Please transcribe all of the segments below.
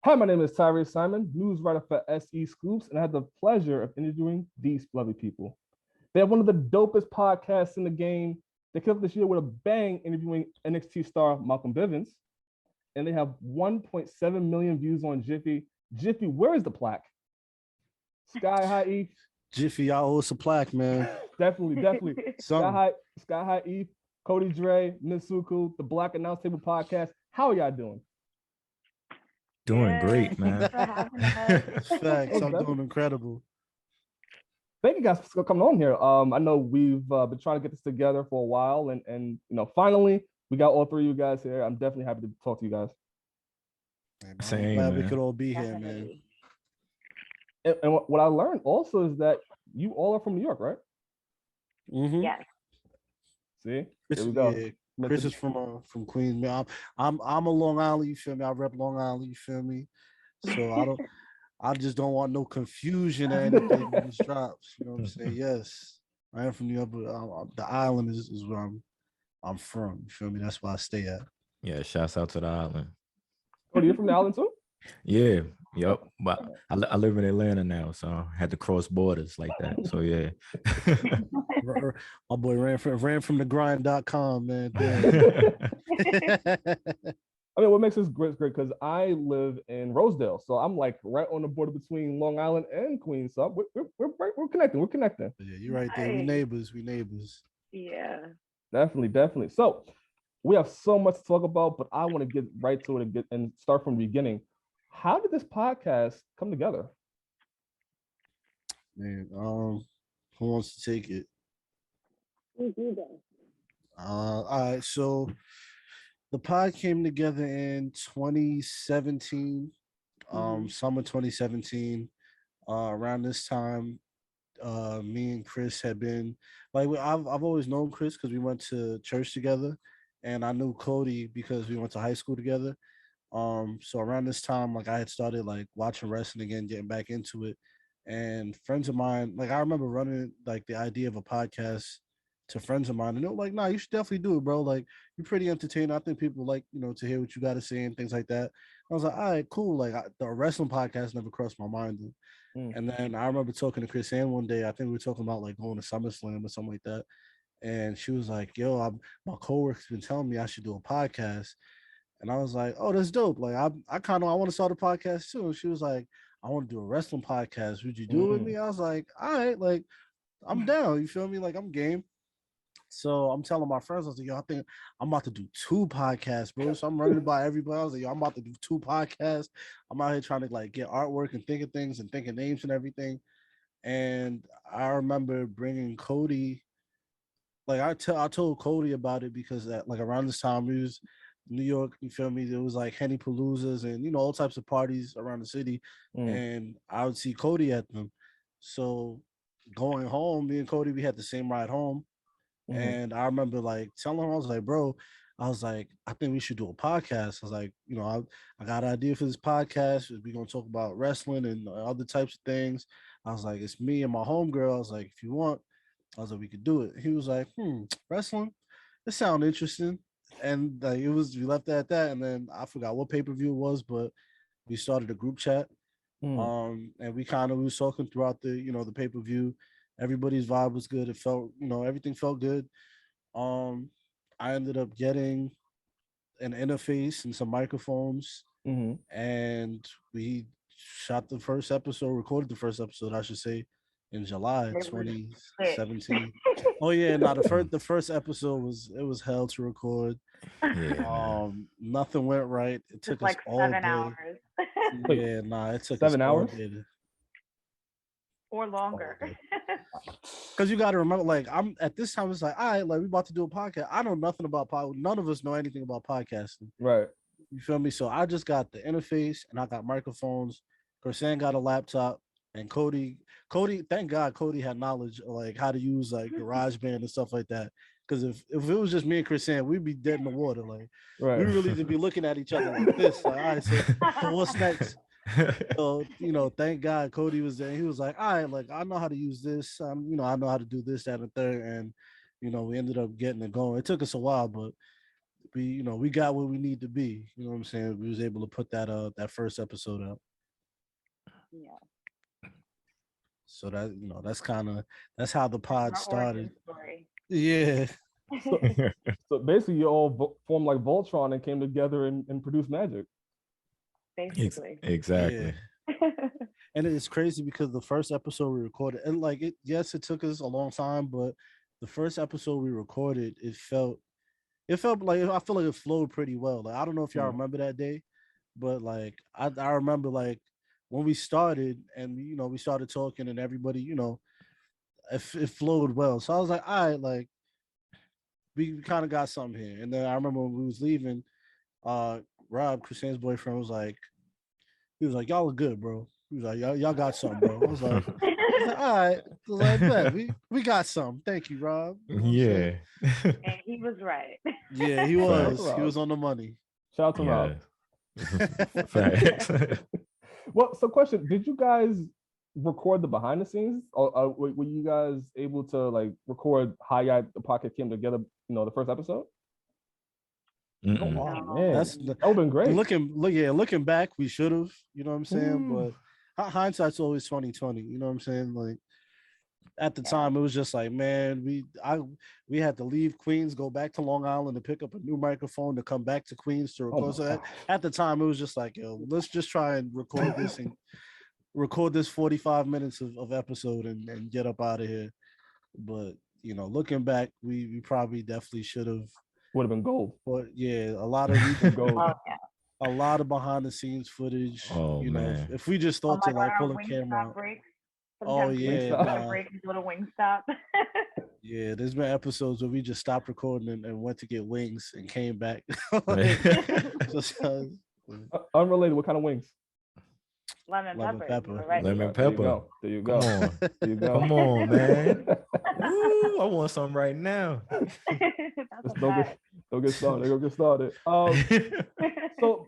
Hi, my name is Tyree Simon, news writer for SE Scoops, and I had the pleasure of interviewing these lovely people. They have one of the dopest podcasts in the game. They kicked off this year with a bang interviewing NXT star Malcolm Bivens, and they have 1.7 million views on Jiffy. Jiffy, where is the plaque? Sky High Eve. Jiffy, y'all owe us a plaque, man. Definitely. Sky High Eve, Cody Dre, Mitsuku, the Black Announce Table podcast. How are y'all doing? Doing great, man. Facts. I'm doing incredible. Thank you guys for coming on here. I know we've been trying to get this together for a while, and finally we got all three of you guys here. I'm definitely happy to talk to you guys. I'm glad we could all be here, man. And what I learned also is that you all are from New York, right? Mm-hmm. Yes. See, here we go. Yeah. Chris is from Queens, man. I'm a Long Island, you feel me? I rep Long Island, you feel me? So I just don't want no confusion or anything when this drops. You know what I'm saying? Yes, I am from New York, but the island is where I'm from. You feel me? That's where I stay at. Yeah, shouts out to the island. Oh, you're from the island too? Yeah, yep. But I live in Atlanta now, so I had to cross borders like that. So yeah. My boy ran from the grind.com, man. I mean, what makes this great because I live in Rosedale, so I'm like right on the border between Long Island and Queens. So we're connecting. We're connecting. Yeah, you're right there. We neighbors. Yeah. Definitely. So we have so much to talk about, but I want to get right to it and start from the beginning. How did this podcast come together? Man, who wants to take it? All right, so the pod came together in 2017, summer 2017. Around this time, me and Chris had been like I've always known Chris because we went to church together, and I knew Cody because we went to high school together. So around this time, like I had started like watching wrestling again, getting back into it, and friends of mine, like I remember running like the idea of a podcast to friends of mine, and they were like, "Nah, you should definitely do it, bro. Like you're pretty entertaining. I think people like to hear what you got to say and things like that." I was like, "All right, cool." Like the wrestling podcast never crossed my mind. And then I remember talking to Chris Ann one day. I think we were talking about like going to SummerSlam or something like that. And she was like, "Yo, my coworker's been telling me I should do a podcast." And I was like, "Oh, that's dope. Like I want to start a podcast too." And she was like, "I want to do a wrestling podcast. Would you do it with me?" I was like, "All right, like I'm down. You feel me? Like I'm game." So I'm telling my friends, I was like, "Yo, I think I'm about to do 2 podcasts, bro." So I'm running by everybody. I was like, "Yo, I'm about to do 2 podcasts. I'm out here trying to like get artwork and think of things and think of names and everything." And I remember bringing Cody. Like I told Cody about it because like around this time we was New York, you feel me? There was like Henny Paloozas and all types of parties around the city, and I would see Cody at them. So going home, me and Cody, we had the same ride home. And I remember like telling him, I was like, "Bro, I was like, I think we should do a podcast." I was like, I got an idea for this podcast. We're gonna talk about wrestling and other types of things. I was like, it's me and my homegirl. I was like, if you want, I was like, we could do it. He was like, wrestling? It sounds interesting. And like we left it at that. And then I forgot what pay-per-view it was, but we started a group chat. And we was talking throughout the pay-per-view. Everybody's vibe was good. It felt, everything felt good. I ended up getting an interface and some microphones, and we recorded the first episode, I should say, in July 2017. Oh yeah, the first episode was hell to record. Yeah, nothing went right. It took us like all 7 day. hours. It took 7 us hours all day or longer. Because you got to remember, like I'm at this time, it's like, all right, like we about to do a podcast. I know nothing about none of us know anything about podcasting, right? You feel me? So I just got the interface and I got microphones. Corsan got a laptop, and Cody, thank God Cody had knowledge of like how to use like GarageBand and stuff like that. Because if it was just me and Corsan, we'd be dead in the water. Like we really just be looking at each other like this. Like, all right, so what's next? So thank God Cody was there. He was like, all right, like I know how to use this. I know how to do this, that, and the third. And we ended up getting it going. It took us a while, but we got where we need to be. You know what I'm saying? We was able to put that first episode up. Yeah. So that's how the pod Our started. origin story. Yeah. So basically, you all formed like Voltron and came together and produced magic. Basically. Exactly. Yeah. And it's crazy because the first episode we recorded, and like it took us a long time, but the first episode we recorded, it felt like I feel like it flowed pretty well. Like I don't know if y'all remember that day, but like I remember like when we started and we started talking and everybody, it flowed well. So I was like, all right, like we kind of got something here. And then I remember when we was leaving, Rob, Christine's boyfriend, he was like, y'all are good, bro. He was like, y'all got something, bro. I was like, all right. I was like, bet, we got something. Thank you, Rob. You know Yeah. And he was right. Yeah, he was. He was on the money. Shout out to Rob. Facts. Well, so question: did you guys record the behind the scenes, or were you guys able to like record how the podcast came together? The first episode. Mm-mm. Oh man, that would have been great. Looking back, we should have. You know what I'm saying? But hindsight's always 2020. You know what I'm saying? Like at the time, it was just like, man, we had to leave Queens, go back to Long Island to pick up a new microphone to come back to Queens to record. So at the time, it was just like, yo, let's just try and record this and record this 45 minutes of episode and get up out of here. But looking back, we probably definitely should have. Would have been gold. But yeah, a lot of gold. A lot of behind the scenes footage. Oh man! If we just thought to like pull a camera out. Oh yeah, break and go to Wingstop. Yeah, there's been episodes where we just stopped recording and went to get wings and came back. Unrelated. What kind of wings? Lemon pepper. Lemon pepper. There you go. Come on. There you go. Come on, man. Ooh, I want some right now. Don't get started. So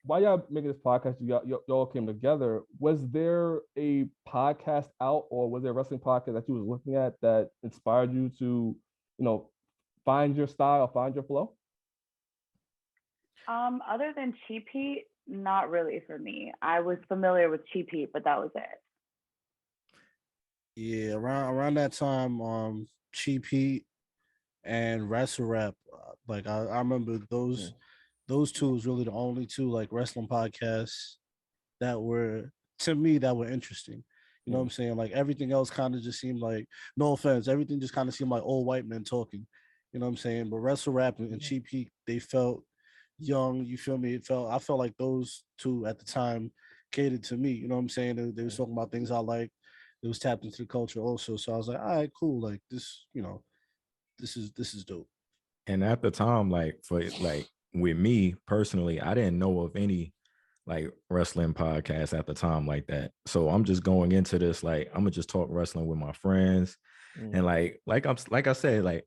while y'all making this podcast, y'all came together. Was there a podcast out, or was there a wrestling podcast that you was looking at that inspired you to, find your style, find your flow? Other than Cheap Heat, not really for me. I was familiar with Cheap Heat, but that was it. Yeah, around that time, Cheap Heat and Wrestle Rap, like I remember those two was really the only two like wrestling podcasts that were interesting. You know what I'm saying? Like everything else kind of just seemed like, no offense, everything just kind of seemed like old white men talking. You know what I'm saying? But Wrestle Rap and Cheap Heat, they felt young. You feel me? I felt like those two at the time catered to me. You know what I'm saying? They was talking about things I like. It was tapped into the culture also. So I was like, all right, cool. Like this, this is dope. And at the time, like with me personally, I didn't know of any like wrestling podcasts at the time like that. So I'm just going into this like I'm gonna just talk wrestling with my friends, and like I said, like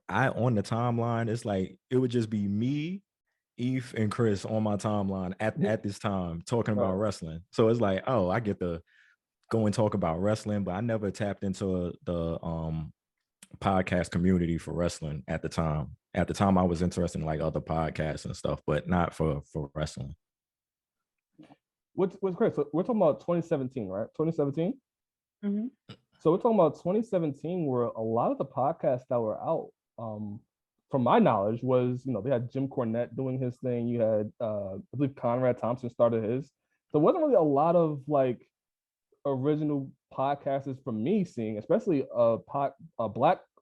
I on the timeline, it's like it would just be me, Eve, and Chris on my timeline at this time talking about wrestling. So it's like, oh, I get to go and talk about wrestling, but I never tapped into the podcast community for wrestling at the time. At the time, I was interested in like other podcasts and stuff, but not for wrestling. What's Chris? So we're talking about 2017, right? 2017. Mm-hmm. So we're talking about 2017, where a lot of the podcasts that were out, from my knowledge, was they had Jim Cornette doing his thing. You had I believe Conrad Thompson started his. So it wasn't really a lot of like original podcasters for me seeing, especially black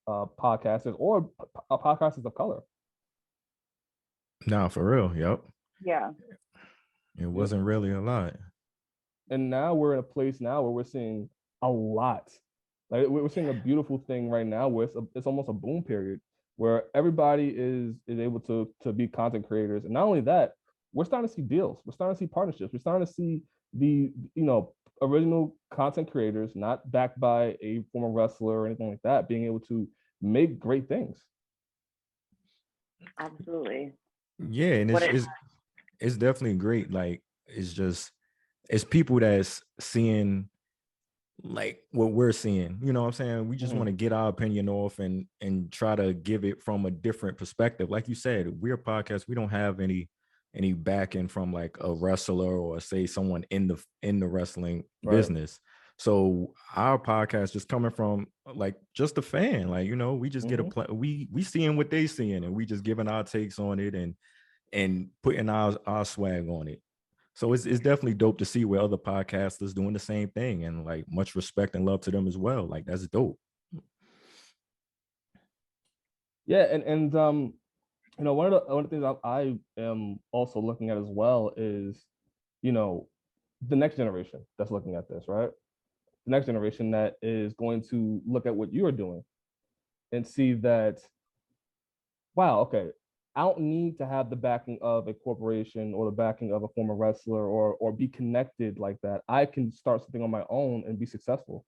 podcasters or podcasters of color. No, for real. Yep. Yeah. It wasn't really a lot. And now we're in a place now where we're seeing a lot. Like we're seeing a beautiful thing right now where it's almost a boom period where everybody is able to be content creators. And not only that, we're starting to see deals. We're starting to see partnerships. We're starting to see the original content creators, not backed by a former wrestler or anything like that, being able to make great things. Absolutely. Yeah, and it's definitely great. Like it's people that's seeing like what we're seeing. You know what I'm saying? We just want to get our opinion off and try to give it from a different perspective. Like you said, we're a podcast. We don't have any backing from like a wrestler or say someone in the wrestling business. So our podcast just coming from like just a fan, like, you know, we just get we seeing what they seeing and we just giving our takes on it and putting our swag on it. So it's definitely dope to see where other podcasters doing the same thing, and like much respect and love to them as well. Like that's dope. Yeah, and you know, one of the things I am also looking at as well is, you know, the next generation that's looking at this, right? The next generation that is going to look at what you are doing and see that, wow, okay, I don't need to have the backing of a corporation or the backing of a former wrestler or be connected like that. I can start something on my own and be successful.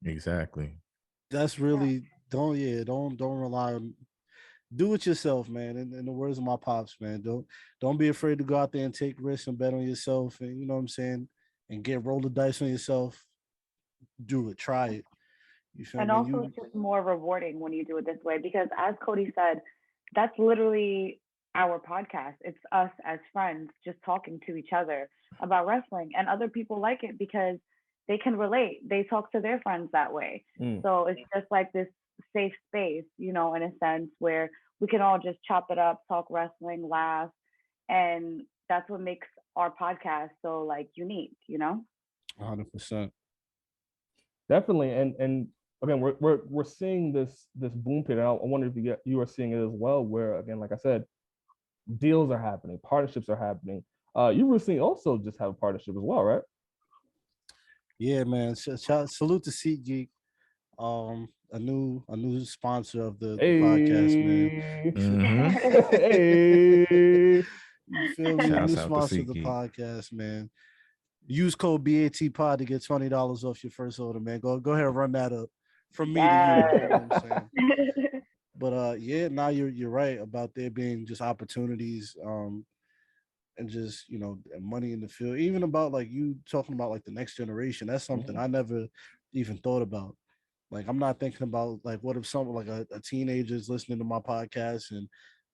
Exactly. That's really don't rely on, do it yourself, man. In the words of my pops, man, don't be afraid to go out there and take risks and bet on yourself, and you know what I'm saying, and roll the dice on yourself. Do it, try it. You feel and me? also it's just more rewarding when you do it this way, because as Cody said, that's literally our podcast. It's us as friends just talking to each other about wrestling, and other people like it because they can relate. They talk to their friends that way. So it's just like this safe space, you know, in a sense where we can all just chop it up, talk wrestling, laugh, and that's what makes our podcast so like unique, you know. 100%. Definitely, and again, we're seeing this boom period. I wonder if you are seeing it as well, where again, like I said, deals are happening, partnerships are happening. You recently also just have a partnership as well, right? Yeah, man. Salute to Seat Geek. A new sponsor of the podcast, man. Hey. You feel me? Shouts New out to sponsor of the Seat Geek. podcast, man. Use code BAT Pod to get $20 off your first order, man. Go ahead and run that up from me to you. You know what I'm saying? But yeah, now you're right about there being just opportunities, and just, you know, money in the field. Even about like you talking about like the next generation. That's something I never even thought about. Like I'm not thinking about like what if someone like a teenager is listening to my podcast and,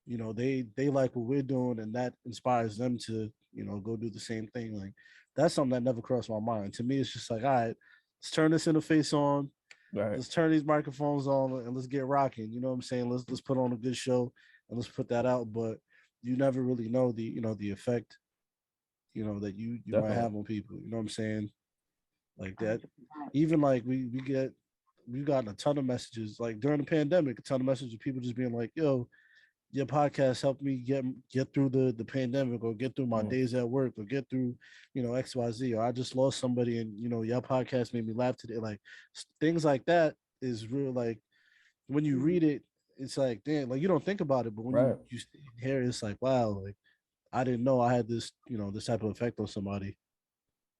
you know, they like what we're doing and that inspires them to, you know, go do the same thing. Like that's something that never crossed my mind. To me, it's just like, all right, let's turn this interface on. Right. Let's turn these microphones on and let's get rocking. You know what I'm saying? Let's put on a good show and let's put that out. But you never really know the, you know, the effect, you know, that you might have on people. You know what I'm saying? Like that. Even like we've gotten a ton of messages like during the pandemic, a ton of messages of people just being like, yo, your podcast helped me get through the pandemic, or get through my days at work, or get through, you know, XYZ, or I just lost somebody and, you know, your podcast made me laugh today. Like things like that is real. Like when you read it, it's like, damn, like you don't think about it, but when you hear it, it's like, wow, like I didn't know I had this, you know, this type of effect on somebody.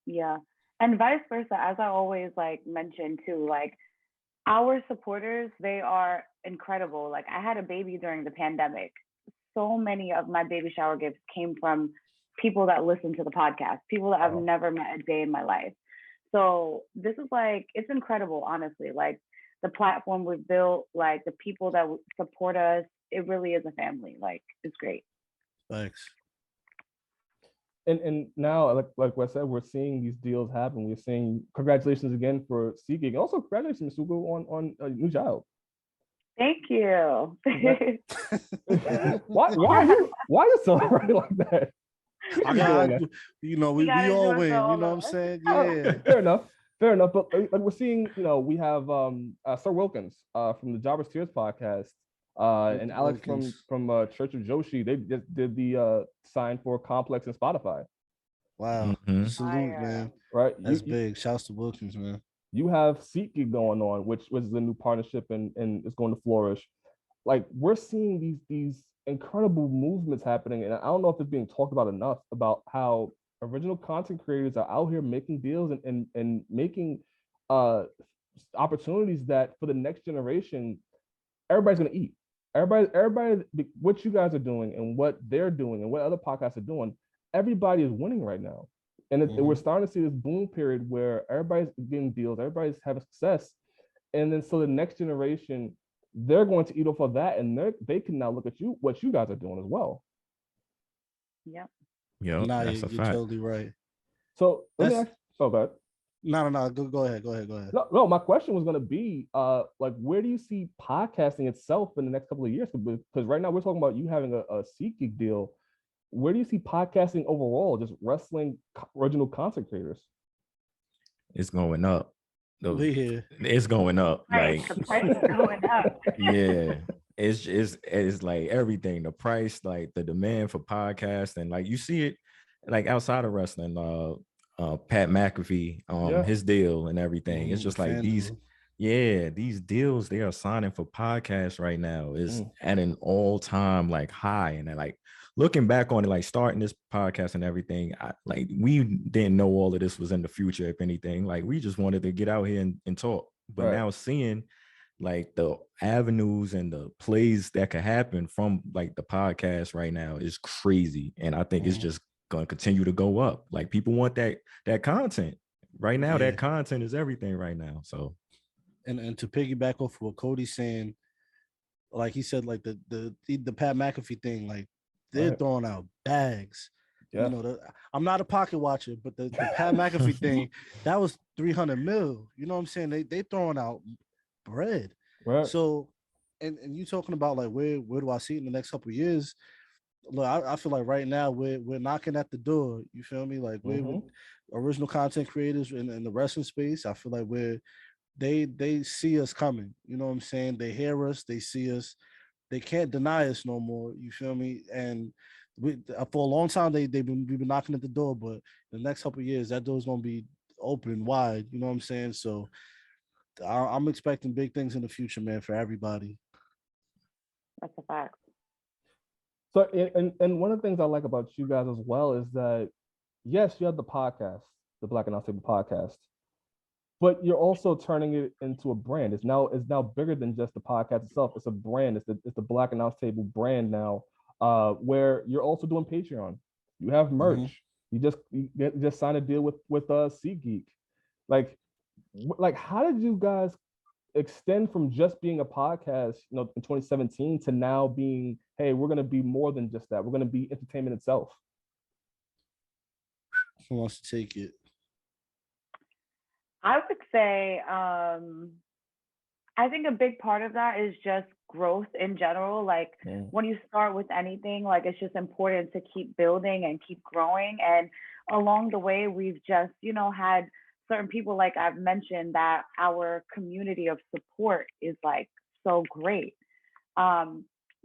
Yeah. And vice versa, as I always like mention too, like our supporters, they are incredible. Like I had a baby during the pandemic. So many of my baby shower gifts came from people that listen to the podcast, people that I've never met a day in my life. So this is like, it's incredible, honestly. Like the platform we've built, like the people that support us, it really is a family. Like it's great. Thanks. And now, like what I said, we're seeing these deals happen. We're seeing congratulations again for Seat Geek. Also, congratulations, Masuko, on a new child. Thank you. why are you celebrating like that? I got, you know, we all win. You know what I'm saying? Yeah. Fair enough. But like we're seeing, you know, we have Sir Wilkins from the Jobbers Tears podcast. And Alex from Church of Joshi, they just did the sign for Complex and Spotify. Wow. Salute, man. Right. That's big. Shouts to Wilkins, man. You have Seat Geek going on, which was the new partnership and it's going to flourish. Like we're seeing these incredible movements happening. And I don't know if it's being talked about enough about how original content creators are out here making deals and making opportunities that for the next generation, everybody's gonna eat. Everybody, what you guys are doing and what they're doing and what other podcasts are doing, everybody is winning right now. And we're starting to see this boom period where everybody's getting deals, everybody's having success. And then so the next generation, they're going to eat off of that, and they can now look at what you guys are doing as well. Yep. Yeah, Nah, that's a you're fact. totally right. So let me ask. Oh, go ahead. No. Go ahead. No, my question was going to be, like, where do you see podcasting itself in the next couple of years? Because right now we're talking about you having a Seat Geek deal. Where do you see podcasting overall, just wrestling original content creators? It's going up. We here. It's going up. Right, Like the price is going up. yeah, it's like everything. The price, like the demand for podcasting, like you see it, like outside of wrestling. Pat McAfee, his deal and everything. It's just like these deals they are signing for podcasts right now is at an all-time like high. And then, like looking back on it, like starting this podcast and everything, like we didn't know all of this was in the future. If anything, like we just wanted to get out here and talk. But now seeing like the avenues and the plays that could happen from like the podcast right now is crazy. And I think it's just going to continue to go up. Like people want that content right now. That content is everything right now. So and to piggyback off what Cody's saying, like he said, like the Pat McAfee thing, like they're throwing out bags. You know, I'm not a pocket watcher, but the Pat McAfee thing, that was 300 mil. You know what I'm saying? They throwing out bread. Right. So and you talking about like where do I see it in the next couple of years? Look, I feel like right now we're knocking at the door. You feel me? Like we're original content creators in the wrestling space. I feel like they see us coming. You know what I'm saying? They hear us, they see us, they can't deny us no more. You feel me? And for a long time we've been knocking at the door, but the next couple of years that door's gonna be open wide. You know what I'm saying? So I'm expecting big things in the future, man, for everybody. That's a fact. So, and one of the things I like about you guys as well is that, yes, you have the podcast, the Black Announce Table podcast, but you're also turning it into a brand. It's now bigger than just the podcast itself. It's a brand. It's the Black Announce Table brand now, where you're also doing Patreon. You have merch. You just signed a deal with Seat Geek. Like how did you guys extend from just being a podcast, in 2017 to now being, hey, we're going to be more than just that. We're going to be entertainment itself. Who wants to take it? I would say, I think a big part of that is just growth in general. Like when you start with anything, like it's just important to keep building and keep growing. And along the way, we've just, had certain people, like I've mentioned, that our community of support is like so great.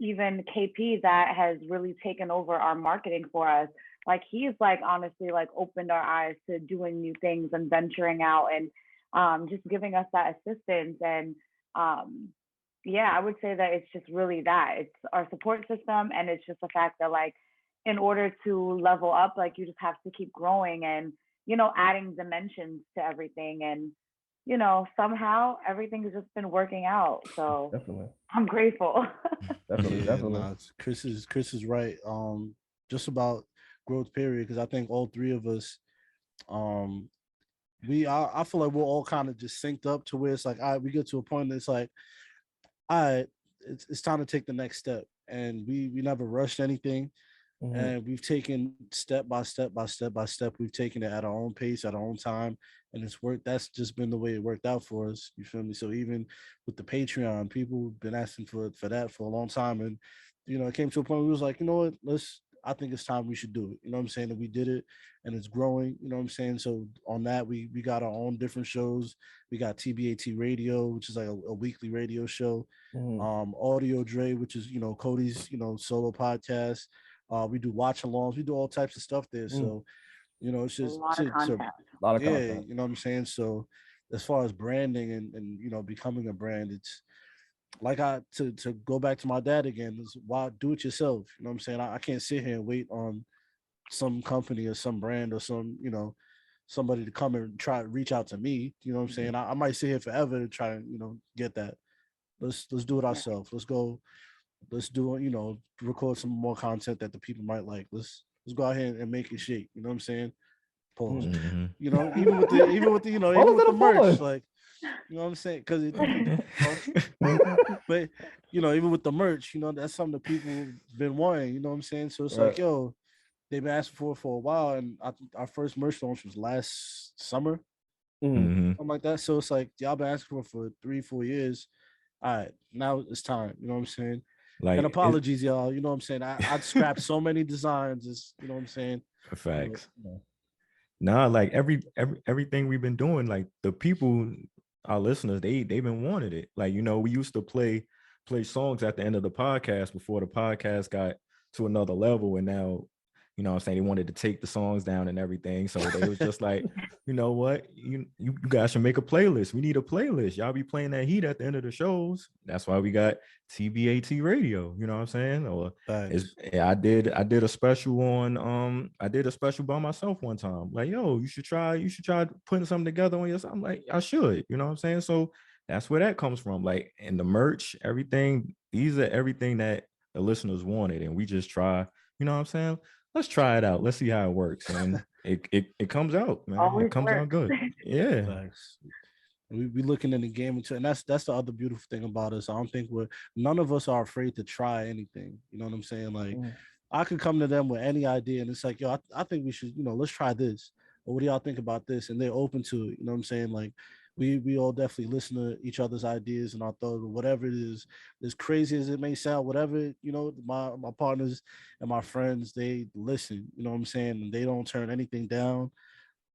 Even KP, that has really taken over our marketing for us. Like he's like honestly like opened our eyes to doing new things and venturing out and just giving us that assistance. And I would say that it's just really that. It's our support system, and it's just the fact that like in order to level up, like you just have to keep growing and adding dimensions to everything. And, somehow everything has just been working out. So definitely, I'm grateful. Definitely. Nah, Chris is right. Just about growth period, because I think all three of us, I feel like we're all kind of just synced up to where it's like, all right, we get to a point that it's like, all right, it's time to take the next step. And we never rushed anything. And we've taken step by step. We've taken it at our own pace, at our own time, and it's worked. That's just been the way it worked out for us. You feel me? So even with the Patreon, people have been asking for that for a long time, and it came to a point where we was like, you know what? I think it's time we should do it. You know what I'm saying? And we did it, and it's growing. You know what I'm saying? So on that, we got our own different shows. We got TBat Radio, which is like a weekly radio show. Audio Dre, which is Cody's solo podcast. We do watch alongs. We do all types of stuff there. So, it's just a lot of content. A lot of content. You know what I'm saying? So as far as branding and becoming a brand, it's like to go back to my dad again, is why do it yourself. You know what I'm saying? I can't sit here and wait on some company or some brand or some, somebody to come and try to reach out to me. You know what I'm saying? I might sit here forever to try and, get that. Let's do it ourselves. Let's go. Let's do, record some more content that the people might like. Let's go out here and make it shake. You know what I'm saying? Pause. Mm-hmm. You know, even with the you know, Why even was with that the a merch, pause? like, you know what I'm saying? Because but you know, even with the merch, you know, that's something that people been wanting. You know what I'm saying? So it's Right. like, yo, they've been asking for a while, and our first merch launch was last summer, Mhm. Mm-hmm. something like that. So it's like y'all been asking for 3-4 years. All right, now it's time. You know what I'm saying? And Like it, apologies, y'all. You know what I'm saying? I'd scrapped so many designs. It's, you know what I'm saying? But, facts. Nah, like everything we've been doing, like the people, our listeners, they've been wanting it. Like, you know, we used to play songs at the end of the podcast before the podcast got to another level, and now, you know what I'm saying, they wanted to take the songs down and everything. So they was just like, you know what, you guys should make a playlist. We need a playlist. Y'all be playing that heat at the end of the shows. That's why we got TBat Radio. You know what I'm saying? Or thanks. I did a special on I did a special by myself one time. Like, yo, you should try putting something together on yourself. I'm like, I should, you know what I'm saying? So that's where that comes from. Like, and the merch, everything, these are everything that the listeners wanted. And we just try, you know what I'm saying? Let's try it out. Let's see how it works. And it comes out, man. Always It comes out works. good. Yeah. Thanks. We looking in the game too, and that's the other beautiful thing about us. I don't think none of us are afraid to try anything. You know what I'm saying? Like, Mhm. I could come to them with any idea, and it's like, yo, I think we should, you know, let's try this. Or what do y'all think about this? And they're open to it. You know what I'm saying? Like, we all definitely listen to each other's ideas and our thoughts, whatever it is, as crazy as it may sound, whatever, you know, my partners and my friends, they listen. You know what I'm saying? And they don't turn anything down.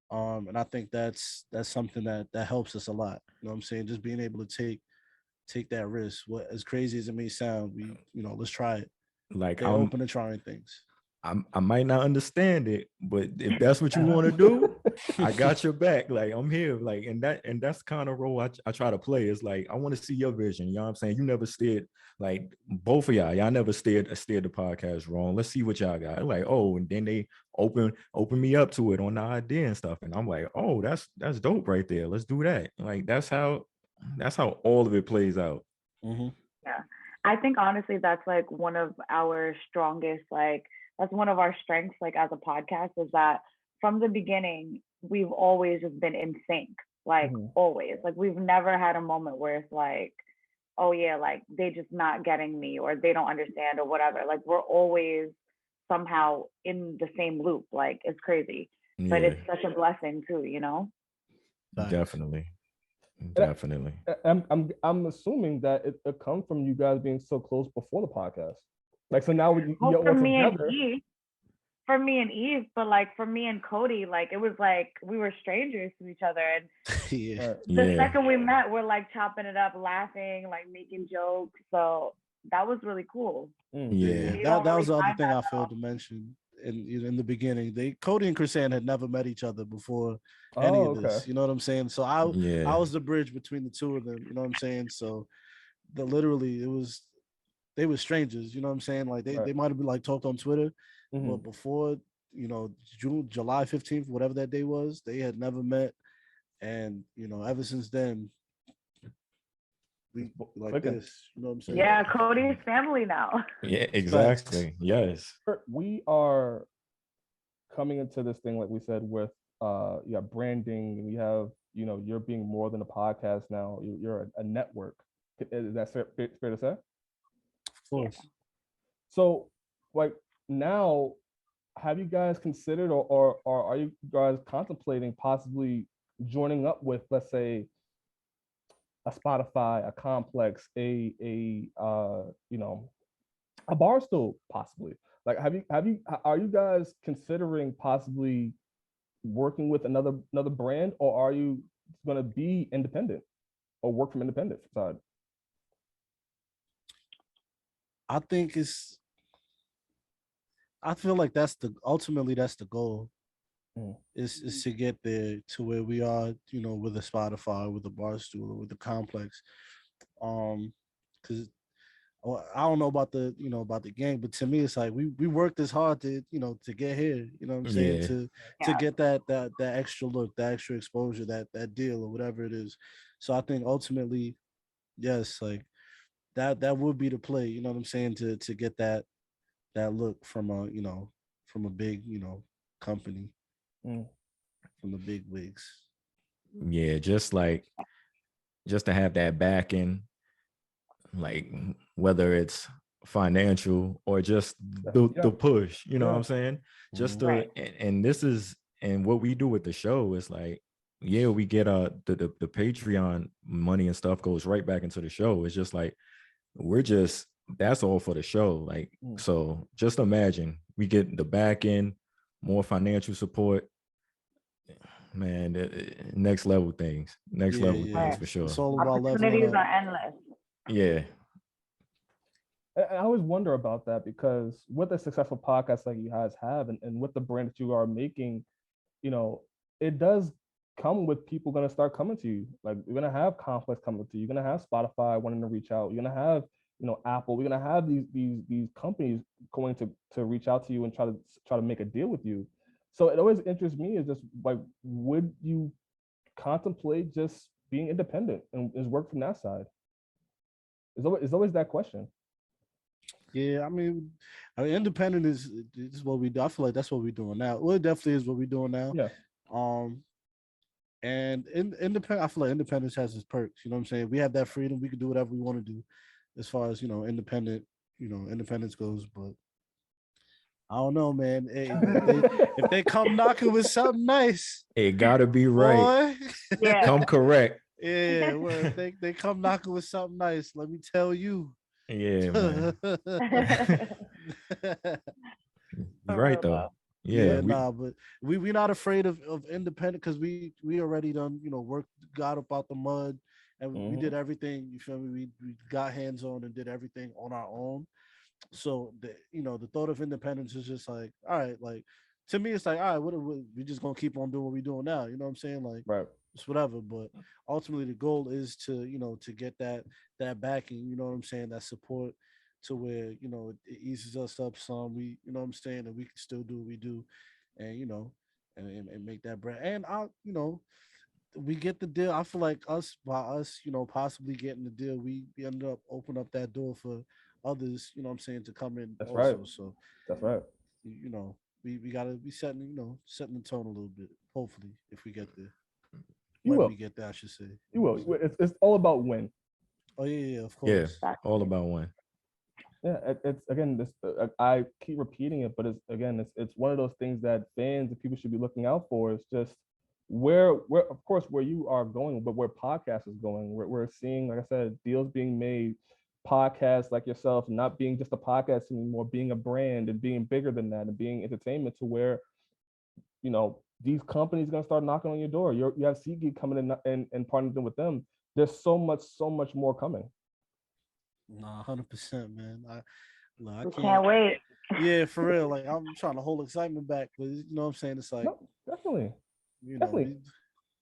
And I think that's something that helps us a lot. You know what I'm saying? Just being able to take that risk. What, as crazy as it may sound, we, you know, let's try it. Like They're open to trying things. I might not understand it, but if that's what you want to do, I got your back. Like, I'm here. Like, and that's the kind of role I try to play. Is like, I want to see your vision. You know what I'm saying? You never steered, like, both of y'all never steered the podcast wrong. Let's see what y'all got. Like, oh, and then they open me up to it on the idea and stuff. And I'm like, oh, that's dope right there. Let's do that. Like, that's how all of it plays out. Mm-hmm. Yeah. I think honestly that's like one of our strongest, like that's one of our strengths, like as a podcast, is that from the beginning, we've always just been in sync. Like Mhm. always. Like we've never had a moment where it's like, oh yeah, like they just not getting me or they don't understand or whatever. Like we're always somehow in the same loop. Like it's crazy. But Yeah, it's such a blessing too, you know? Thanks. definitely. And Definitely. I'm assuming that it comes from you guys being so close before the podcast. Like, so now you Well, get for one me and together. Eve, but like for me and Cody, like it was like we were strangers to each other. And Yeah. Right. the Yeah. second we met, we're like chopping it up, laughing, like making jokes. So that was really cool. Yeah. You That don't was really the other find thing that I at failed all. to mention in the beginning. Cody and Chris Ann had never met each other before any Oh, of this. okay. You know what I'm saying? So I Yeah. was the bridge between the two of them. You know what I'm saying? So literally they were strangers. You know what I'm saying? Like they Right. might have been like talked on Twitter, but Mhm. before, you know, July 15th, whatever that day was, they had never met. And you know, ever since then, we like Clicking. this. You know what I'm saying? Yeah, Cody's family now. Yeah, Facts. exactly. Yes. We are coming into this thing, like we said, with branding, and we have, you know, you're being more than a podcast now. You're a network. Is that fair to say? Of course. So, like, now, have you guys considered, or are you guys contemplating possibly joining up with, let's say, a Spotify, a Complex, you know, a Barstool, possibly? Like, are you guys considering possibly working with another brand, or are you going to be independent or work from independent side? I think I feel like that's ultimately that's the goal. Mm. Is to get there to where we are, you know, with the Spotify, with the Barstool, or with the Complex. Because I don't know about the gang, but to me, it's like we worked as hard to, you know, to get here. You know what I'm saying? Yeah. To Yeah. get that extra look, that extra exposure, that deal or whatever it is. So I think ultimately, yes, like that would be the play. You know what I'm saying? To get that look from a big company. Mm. from the big wigs. Yeah, just to have that backing, like whether it's financial or just the push, you know what I'm saying? Just to and this is and what we do with the show is like, yeah, we get the Patreon money and stuff goes right back into the show. It's just like that's all for the show. Like, so just imagine we get the back end, more financial support. Man, next level things for sure. It's all about opportunities are endless. Yeah. I always wonder about that because with a successful podcast like you guys have and with the brand that you are making, you know, it does come with people going to start coming to you. Like you're going to have conflicts coming to you. You're going to have Spotify wanting to reach out. You're going to have, you know, Apple. We're going to have these companies going to reach out to you and try to make a deal with you. So it always interests me is just like, would you contemplate just being independent and work from that side? It's always that question. Yeah, I mean, independent is what we do. I feel like that's what we're doing now. Well, it definitely is what we're doing now. Yeah. And independent, I feel like independence has its perks. You know what I'm saying? We have that freedom. We can do whatever we want to do, as far as independence goes. But I don't know, man. If they come knocking with something nice, it gotta be right. Boy. Yeah. Come correct. Yeah, well, they come knocking with something nice. Let me tell you. Yeah, man. You're right though. Yeah, but we're not afraid of independent because we already done work got up out the mud and we did everything. You feel me? We got hands on and did everything on our own. So the thought of independence is just like, all right, like to me it's like, all right, we just gonna keep on doing what we're doing now. You know what I'm saying? Like, right. It's whatever. But ultimately the goal is to to get that backing. You know what I'm saying? That support to where it eases us up some. We what I'm saying, and we can still do what we do, and and make that brand. And we get the deal. I feel like by us possibly getting the deal, we ended up opening up that door for others. You know what I'm saying, to come in. That's also. right. So that's right. We gotta be setting the tone a little bit. Hopefully, if we get there. We get that, I should say. You will. It's all about win. Oh yeah, of course. Yeah, all about win. Yeah, it's again. This I keep repeating it, but it's one of those things that fans and people should be looking out for. It's just where of course where you are going, but where podcast is going. We're seeing, like I said, deals being made. Podcasts like yourself not being just a podcast anymore, being a brand and being bigger than that and being entertainment to where these companies are going to start knocking on your door. You have Seat Geek coming in and partnering with them. There's so much more coming. Nah, 100%, man. I can't wait. Yeah, for real. Like I'm trying to hold excitement back, but you know what I'm saying? It's like definitely.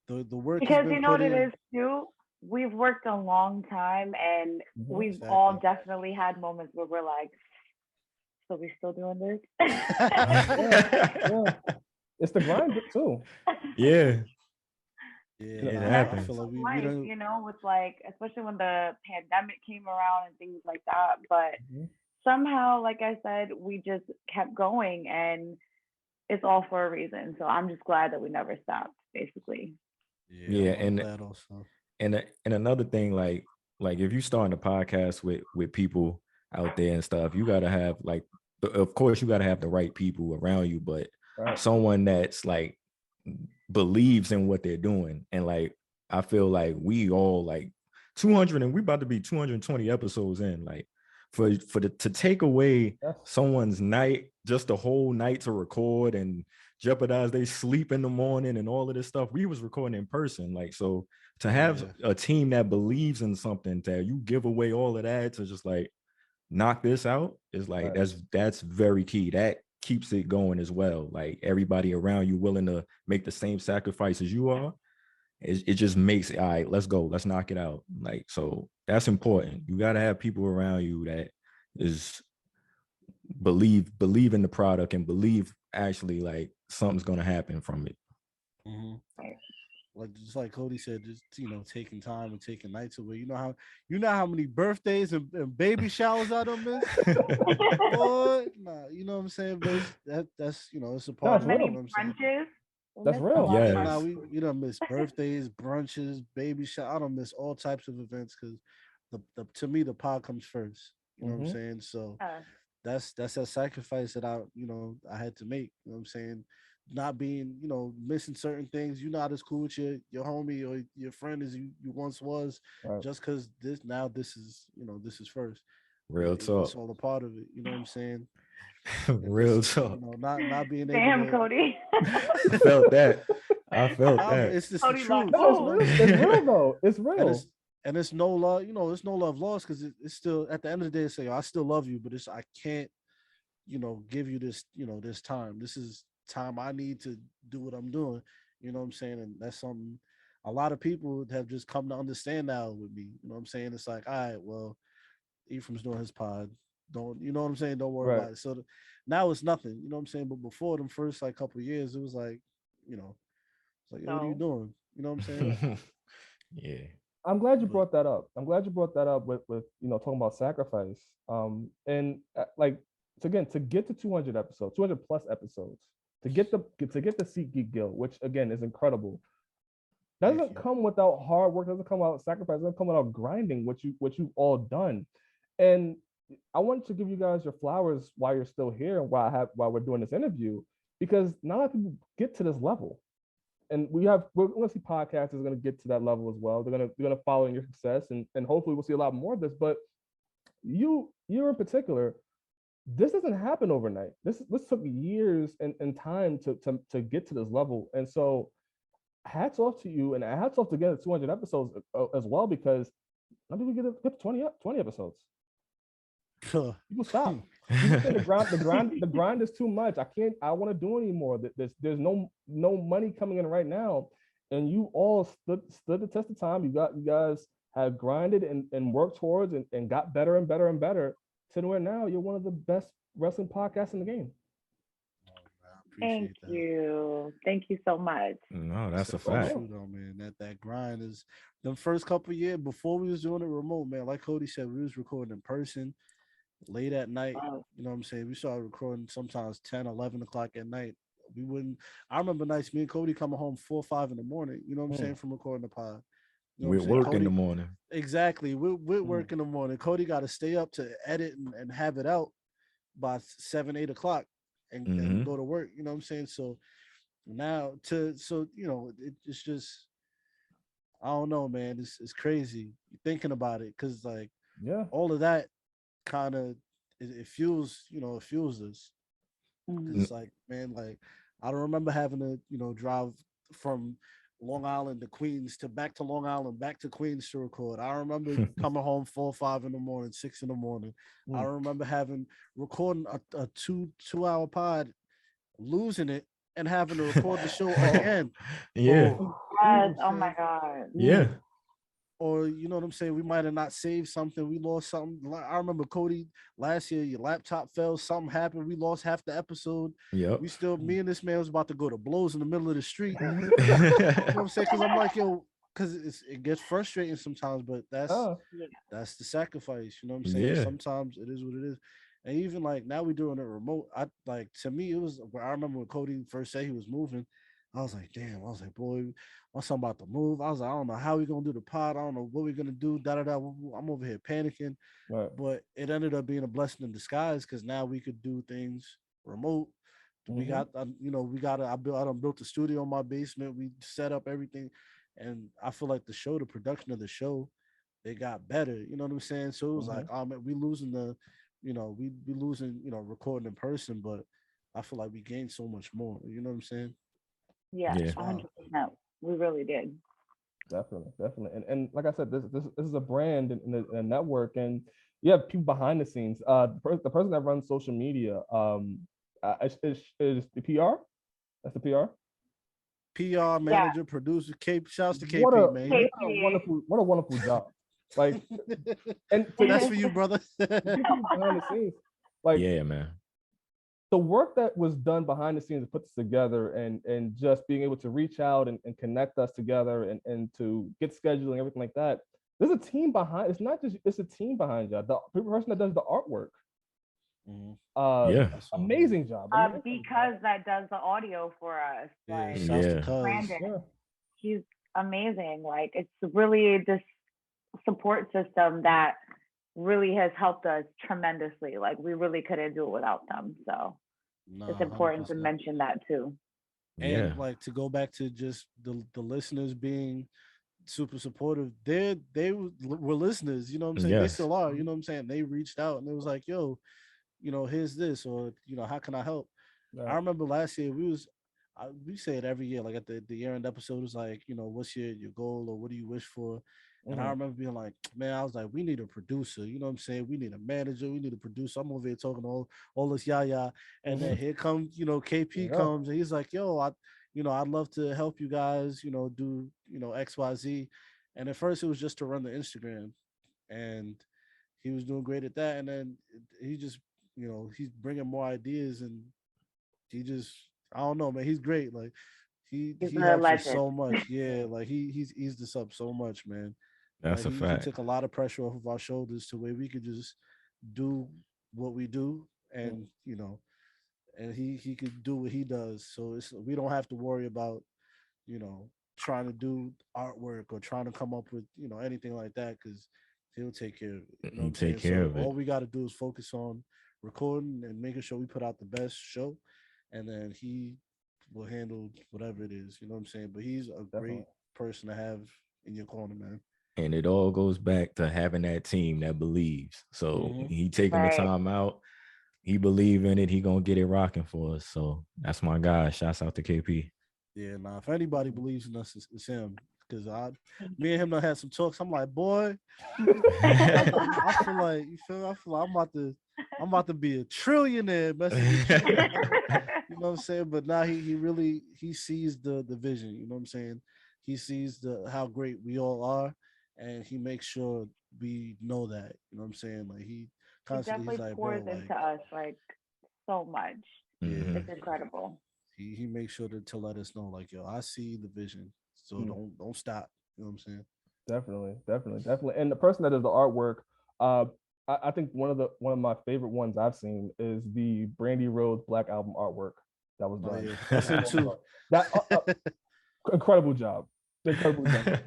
The work because you know what it is too. We've worked a long time, and we've all definitely had moments where we're like, "So we still doing this?" yeah. It's the grind too. Yeah. Yeah, it happens. With like, especially when the pandemic came around and things like that. But somehow, like I said, we just kept going, and it's all for a reason. So I'm just glad that we never stopped, basically. Yeah, and another thing, like if you start a podcast with people out there and stuff, you gotta have of course you gotta have the right people around you, but someone that's like believes in what they're doing. And like I feel like we all 200 and we about to be 220 episodes in, like to take away someone's night, just the whole night to record and jeopardize they sleep in the morning and all of this stuff. We was recording in person, so to have a team that believes in something, that you give away all of that to just knock this out is that's very key. That keeps it going as well. Like everybody around you willing to make the same sacrifice as you are. It just makes it, all right, let's go, let's knock it out. So that's important. You got to have people around you that is believe in the product and believe actually something's going to happen from it. Just like Cody said, just taking time and taking nights away. You know how many birthdays and baby showers I don't miss. Boy, you know what I'm saying? But that's it's a part of many what I'm saying. brunches. That's missed a real. lot of Yes. our Nah, we don't miss birthdays, brunches, baby shower. I don't miss all types of events because the to me the pod comes first. You know what I'm Mm-hmm. saying? So Yeah. that's a sacrifice that I had to make. You know what I'm saying? Not being, missing certain things. You're not as cool with your homie or your friend as you once was, Right. just because this is this is first. Real It's talk. all a part of it. You know what I'm saying? And Real just talk. not being able Damn, to. Cody. I felt that. I felt Nah, but that. it's just the Cody like, truth. No, it's oh. real. It's real though. It's and real. it's no love, it's no love lost because it's still at the end of the day, say, I still love you, but I can't, give you this, this time. This is time I need to do what I'm doing. You know what I'm saying? And that's something a lot of people have just come to understand now with me. You know what I'm saying? It's like, all right, well, Ephraim's doing his pod. Don't, you know what I'm saying? Don't worry Right. about it. So now it's nothing. You know what I'm saying? But before them first like couple of years, it was like, it's like, yo, what are you No. doing? You know what I'm saying? Yeah. I'm glad you But brought that up. I'm glad you brought that up with talking about sacrifice. And like so again, to get to 200 episodes, 200 plus episodes, to get the Seat Geek Guild, which again is incredible, thank doesn't you. come without hard work, doesn't come without sacrifice, doesn't come without grinding, what you've all done. And I wanted to give you guys your flowers while you're still here and while we're doing this interview, because not a lot of people get to this level. And we're going to see podcasters are going to get to that level as well. They're going to follow in your success, and hopefully we'll see a lot more of this. But you're in particular, this doesn't happen overnight. This took years and time to get to this level. And so hats off to you, and hats off to get to 200 episodes as well, because not people get to 20 episodes. People stop. People say the grind is too much. I want to do anymore. There's no money coming in right now. And you all stood the test of time. You guys have grinded and worked towards and got better and better and better to where now you're one of the best wrestling podcasts in the game. I Thank appreciate that. you. Thank you so much. No, that's a It's all fact. true though, man. That grind is the first couple of years before we was doing it remote, man. Like Cody said, we was recording in person late at night. Wow. You know what I'm saying? We started recording sometimes 10, 11 o'clock at night. We wouldn't. I remember nights me and Cody coming home 4 or 5 in the morning. You know what I'm saying, from recording the pod. You know what We're I'm saying? work in Cody, the morning. exactly. We're work in the morning. Cody got to stay up to edit and have it out by 7, 8 o'clock and Hmm. go to work. You know what I'm saying? So now it's just I don't know, man. It's crazy thinking about it because like Yeah. all of that kind of it fuels it fuels us because Mhm. it's like, man, like I don't remember having to drive from Long Island to Queens to back to Long Island back to Queens to record. I remember coming home 4 or 5 in the morning, 6 in the morning. I Mm. remember having recording a 2 hour pod, losing it and having to record the show again. Yeah. Yes. I'm Oh my saying? God. Yeah. Or you know what I'm saying, we might have not saved something, we lost something. I remember Cody last year, your laptop fell, something happened, we lost half the episode. Yep. We still, me and this man was about to go to blows in the middle of the street. You know what I'm saying? Because I'm like, yo, because it gets frustrating sometimes, but Oh, Yeah. that's the sacrifice. You know what I'm saying? Yeah. Sometimes it is what it is. And even like now we doing it remote. I like, to me it was. I remember when Cody first said he was moving. I was like, damn. I was like, boy, I'm something about to move. I was like, I don't know how we gonna do the pod. I don't know what we're gonna do. Da da da. I'm over here panicking, right. but it ended up being a blessing in disguise because now we could do things remote. We Mhm. got, we got. I done built a studio in my basement. We set up everything, and I feel like the production of the show, they got better. You know what I'm saying? So it was like, Mhm. oh man, we losing we losing, recording in person, but I feel like we gained so much more. You know what I'm saying? Yeah. Yeah. It's wild. 100%. We really did. Definitely. And like I said, this is a brand and a network, and you have people behind the scenes. The person that runs social media, is the PR. That's the PR. PR Yeah. manager, producer, shouts to What KP, a man. what a wonderful job. Like, and to That's get for you, brother. people behind the scenes, like Yeah, man. the work that was done behind the scenes to put this together, and just being able to reach out and connect us together and to get scheduling, everything like that. There's a team behind. It's not just it's a team behind you. The person that does the artwork, Yeah. Amazing job. Because that does the audio for us. Yeah, Like shouts to Yeah. Cuz. Brandon, Yeah. he's amazing. Like it's really this support system that really has helped us tremendously. Like we really couldn't do it without them. So Nah, it's important to 100%. mention that too. Yeah. And like to go back to just the listeners being super supportive, were listeners, you know what I'm saying? They Yes. still are, you know what I'm saying? They reached out and it was like, yo, here's this, or how can I help? I remember last year we say it every year, like at the year end episode was like, what's your goal or what do you wish for? And I remember being like, man, I was like, we need a producer, you know what I'm saying? We need a manager, we need a producer. I'm over here talking all this yah. And then here comes, KP comes and he's like, yo, I'd love to help you guys, do, XYZ. And at first it was just to run the Instagram. And he was doing great at that. And then he just, he's bringing more ideas and he just, I don't know, man, he's great. Like he He's a helps us legend. so much. Yeah, like he's eased us up so much, man. That's Like a he fact. took a lot of pressure off of our shoulders to where we could just do what we do, and and he could do what he does. So we don't have to worry about trying to do artwork or trying to come up with anything like that because he'll take care of it. You know what He I'm take saying? care So of it. all we got to do is focus on recording and making sure we put out the best show, and then he will handle whatever it is. You know what I'm saying? But he's a great person to have in your corner, man. And it all goes back to having that team that believes. So he taking the Right. time out. He believe in it. He gonna get it rocking for us. So that's my guy. Shouts out to KP. Yeah, nah. If anybody believes in us, it's him. Because me and him done had some talks. I'm like, boy, I feel like you feel. I feel like I'm about to be a trillionaire messing with you. You know what I'm saying? But now he sees the vision. You know what I'm saying? He sees how great we all are, and he makes sure we know that. You know what I'm saying? Like he constantly, he's definitely like, bro, pours like into us like so much. yeah, It's incredible. he makes sure to let us know, like, yo, I see the vision, so don't stop. You know what I'm saying? Definitely. And the person that does the artwork, I think one of my favorite ones I've seen is the Brandy Rhodes Black Album artwork that was done. Yeah. That's him too. That incredible job. Incredible job.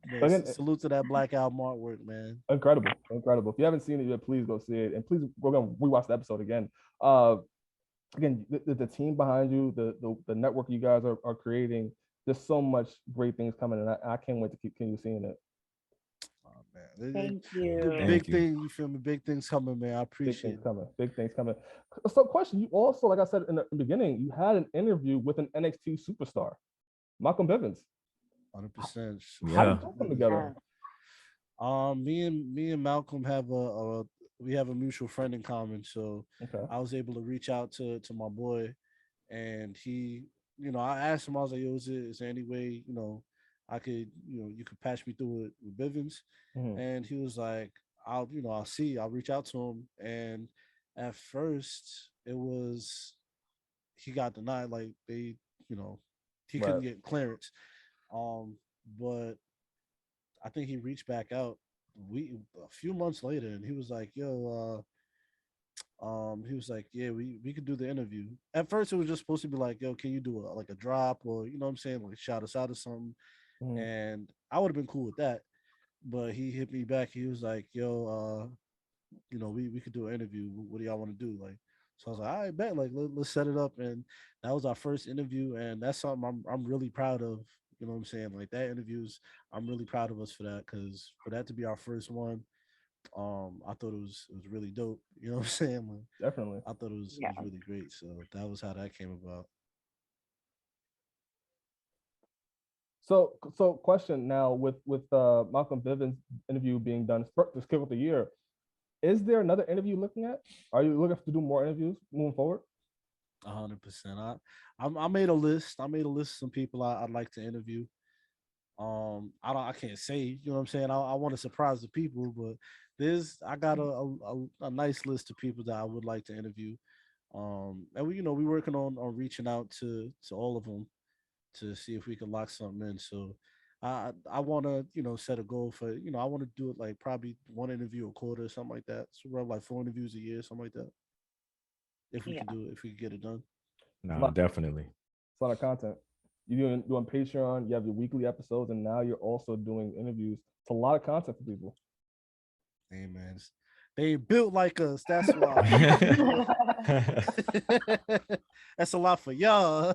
Man, salute to that Black Album artwork, man. Incredible. If you haven't seen it yet, please go see it, and please we're gonna rewatch the episode again. Again, the team behind you, the network you guys are creating. There's so much great things coming, and I can't wait to continue seeing it. Oh man, Thank you. Big thing, you feel me? Big things coming, man. I appreciate it. Big things coming. So, question: you also, like I said in the beginning, you had an interview with an NXT superstar, Malcolm Bivens. 100%. How did that come together? Me and Malcolm have we have a mutual friend in common, so I was able to reach out to my boy, and he, I asked him, I was like, yo, is there any way, I could, you could patch me through it with Bivens, and he was like, I'll reach out to him, and at first it was he got denied, like they, he couldn't get clearance, but I think he reached back out a few months later, and he was like, "Yo, he was like, yeah, we could do the interview." At first, it was just supposed to be like, "Yo, can you do a drop or what I'm saying, like shout us out or something?" And I would have been cool with that, but he hit me back. He was like, "Yo, we could do an interview. What do y'all want to do?" Like, so I was like, "I bet, like, let's set it up." And that was our first interview, and that's something I'm really proud of. You know what I'm saying? Like that I'm really proud of us for that, because for that to be our first one, I thought it was really dope. You know what I'm saying? Like, Definitely. I thought it was really great. So that was how that came about. So question now with Malcolm Bivens interview being done to skip with the year, is there another interview looking at? Are you looking to do more interviews moving forward? 100%. I made a list. I made a list of some people I'd like to interview. I can't say, you know what I'm saying? I want to surprise the people, but I got a nice list of people that I would like to interview. And we working on reaching out to all of them to see if we can lock something in. So I want to, set a goal for, I want to do it like probably one interview a quarter or something like that. So we're like 4 interviews a year, something like that. If we Yeah. can do it, if we can get it done. No, definitely. It's a lot of content. You're doing Patreon, you have your weekly episodes, and now you're also doing interviews. It's a lot of content for people. Hey man, they ain't built like us. That's why. That's a lot for y'all.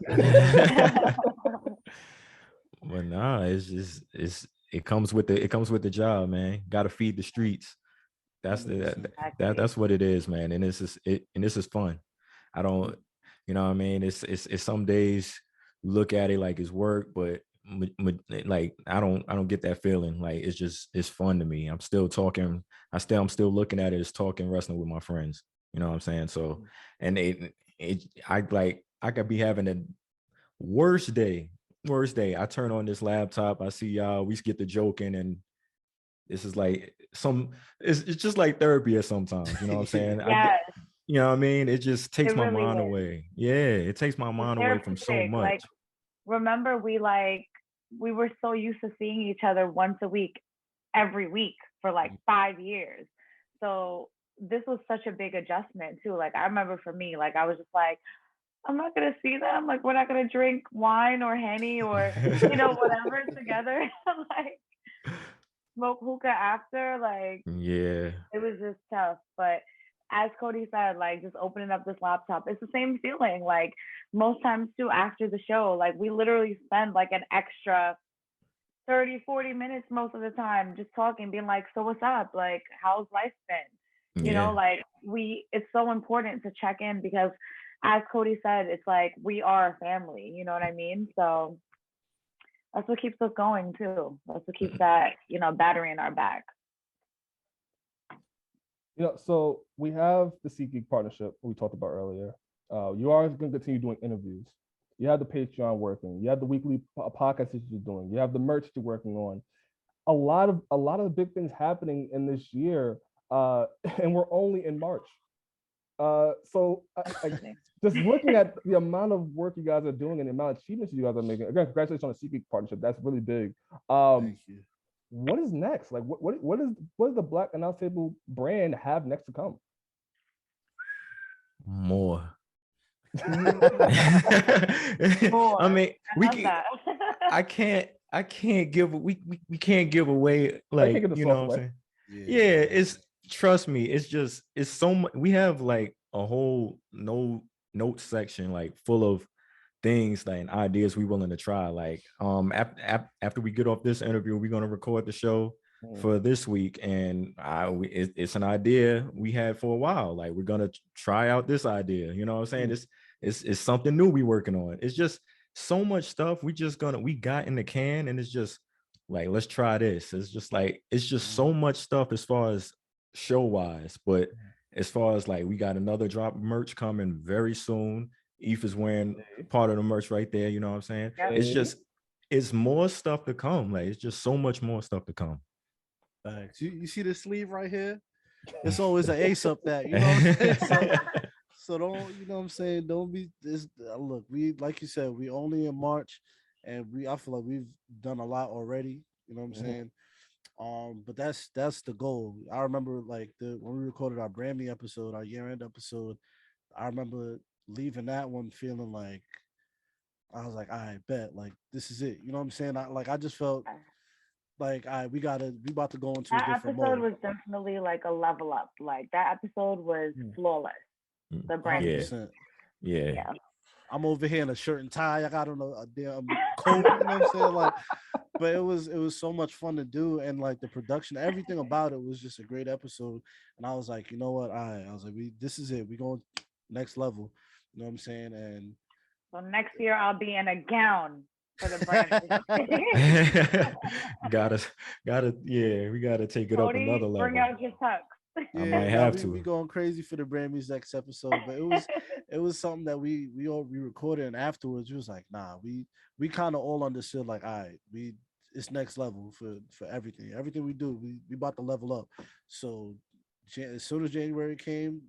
But nah, it comes with the job, man. Got to feed the streets. That's that's what it is, man. And this is fun. I don't, you know what I mean? It's some days you look at it like it's work, but like I don't get that feeling. Like it's fun to me. I'm still talking. I'm still looking at it as talking wrestling with my friends. You know what I'm saying? So, and I could be having a worst day. I turn on this laptop. I see y'all. We get the joking, and this is like it's just like therapy at sometimes. You know what I'm saying? Yes. You know what I mean? It just takes my really mind is. away. Yeah, it takes my mind away from so Therapeutic. much. Like, remember, we were so used to seeing each other once a week, every week for like 5 years. So this was such a big adjustment too. Like, I remember for me, like, I was just like, I'm not gonna see them. Like, we're not gonna drink wine or Henny or whatever together. Like, smoke hookah after. Like, Yeah. it was just tough. But as Cody said, like, just opening up this laptop, it's the same feeling. Like, most times too, after the show, like, we literally spend like an extra 30-40 minutes most of the time just talking, being like, so what's up? Like, how's life been? Like, it's so important to check in because as Cody said, it's like we are a family, you know what I mean? So that's what keeps us going too. That's what keeps that, battery in our back. So we have the Seat Geek partnership we talked about earlier. You are going to continue doing interviews. You have the Patreon working. You have the weekly podcast that you're doing. You have the merch you're working on. A lot of the big things happening in this year, and we're only in March. So just looking at the amount of work you guys are doing and the amount of achievements you guys are making. Again, congratulations on the Seat Geek partnership. That's really big. Thank you. What is next? Like, what does the Black Announce Table brand have next to come? More. More. I mean, I can't give away, like, you know what I'm saying? Yeah, trust me, it's so much. We have like a whole note section like full of things like and ideas we willing to try. Like after we get off this interview, we're gonna record the show for this week, and it's an idea we had for a while. Like, we're gonna try out this idea. You know what I'm saying? It's something new we working on. It's just so much stuff we got in the can, and it's just like, let's try this. It's just so much stuff as far as show wise, but as far as like, we got another drop of merch coming very soon. Eve is wearing part of the merch right there. You know what I'm saying? It's more stuff to come. Like, it's just so much more stuff to come. You see the sleeve right here? It's always an ace up that, you know what I'm saying? So don't, you know what I'm saying? Don't be this. Look, we, like you said, we only in March, and I feel like we've done a lot already. You know what I'm saying? But that's the goal. I remember like when we recorded our Grammy episode, our year-end episode. I remember leaving that one feeling like I was like, I bet, like, this is it. You know what I'm saying? I just felt like we about to go into a different mode. That episode was definitely like a level up. Like, that episode was flawless. The brand. 100%. Yeah. I'm over here in a shirt and tie. I got on a damn coat. You know what I'm saying? Like, but it was so much fun to do, and like the production, everything about it was just a great episode. And I was like, you know what? I was like, this is it. We going next level. You know what I'm saying? And so next year I'll be in a gown for the brand. We gotta take it Cody, up another level. Bring out your tux. I might have to. We going crazy for the Grammys next episode, but it was something that we recorded, and afterwards we was like, nah, we kind of all understood, like, all right, it's next level for everything we do. We about to level up. So as soon as January came,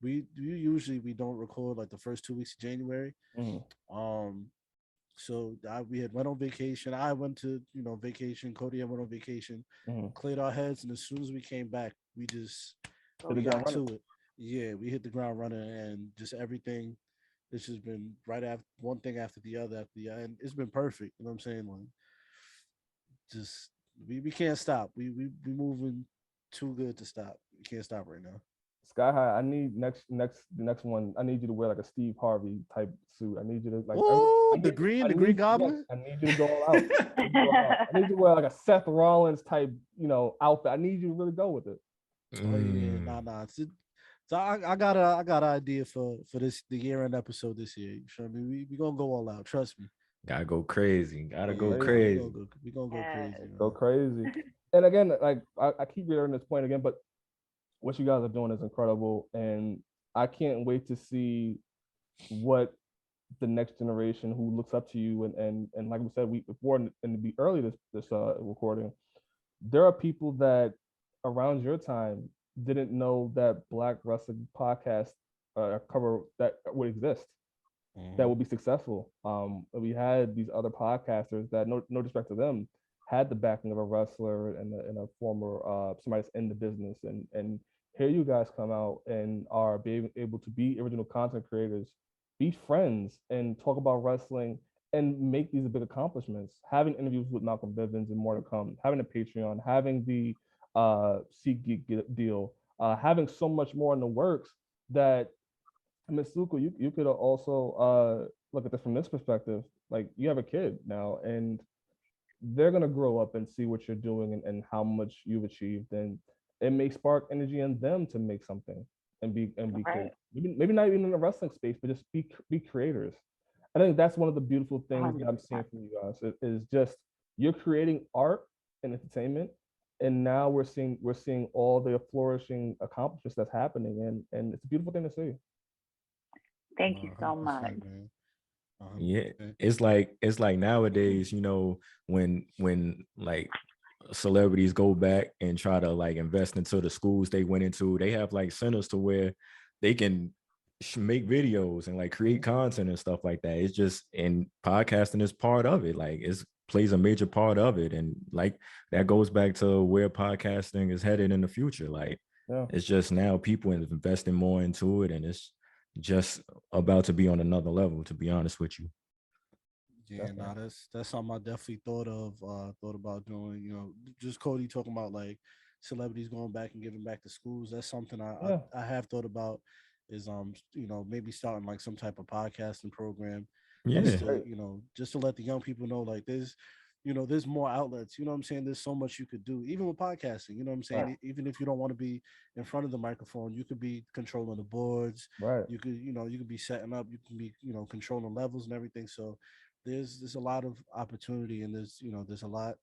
we usually don't record like the first 2 weeks of January. So we had went on vacation. I went to vacation. Cody had went on vacation. Cleared our heads, and as soon as we came back, we just got to it. Yeah, we hit the ground running, and just everything. It's just been right after one thing after the other, and it's been perfect. You know what I'm saying? Like, just we can't stop. We moving too good to stop. We can't stop right now. Sky High, I need the next one. I need you to wear like a Steve Harvey type suit. I need you to like the green goblin. Yes, I need you to go all out. I need you to wear like a Seth Rollins type, outfit. I need you to really go with it. Oh yeah, nah. So I got an idea for the year-end episode this year. You feel me? We gonna go all out. Trust me. Gotta go crazy. Go crazy. We gonna go crazy. Go crazy. And again, like I keep reiterating this point again, but what you guys are doing is incredible, and I can't wait to see what the next generation who looks up to you and like we said before in the early this recording, there are people that around your time didn't know that Black wrestling podcast cover that would exist, that would be successful. We had these other podcasters that no disrespect to them had the backing of a wrestler and a former somebody that's in the business, and here you guys come out and are being able to be original content creators, be friends, and talk about wrestling and make these big accomplishments. Having interviews with Malcolm Bivens and more to come, having a Patreon, having the Seat Geek deal, having so much more in the works that Ms. Suko, you could also look at this from this perspective. Like, you have a kid now, and they're gonna grow up and see what you're doing and how much you've achieved, and it may spark energy in them to make something and be right. maybe not even in the wrestling space, but just be creators. I think that's one of the beautiful things that I'm seeing from you guys is just you're creating art and entertainment, and now we're seeing all the flourishing accomplishments that's happening, and it's a beautiful thing to see. Thank you so much. Yeah, it's like nowadays, when like celebrities go back and try to like invest into the schools they went into, they have like centers to where they can make videos and like create content and stuff like that. It's just, and podcasting is part of it. Like, it plays a major part of it, and like that goes back to where podcasting is headed in the future. Like, it's just now people investing more into it, and it's just about to be on another level, to be honest with you. Yeah, that's something I definitely thought about doing. Just Cody talking about like celebrities going back and giving back to schools. That's something I have thought about, is maybe starting like some type of podcasting program. Just to let the young people know, like, there's more outlets. You know what I'm saying? There's so much you could do, even with podcasting. You know what I'm saying? Right. Even if you don't want to be in front of the microphone, you could be controlling the boards. Right. You could be setting up. You can be controlling levels and everything. So there's a lot of opportunity, and there's a lot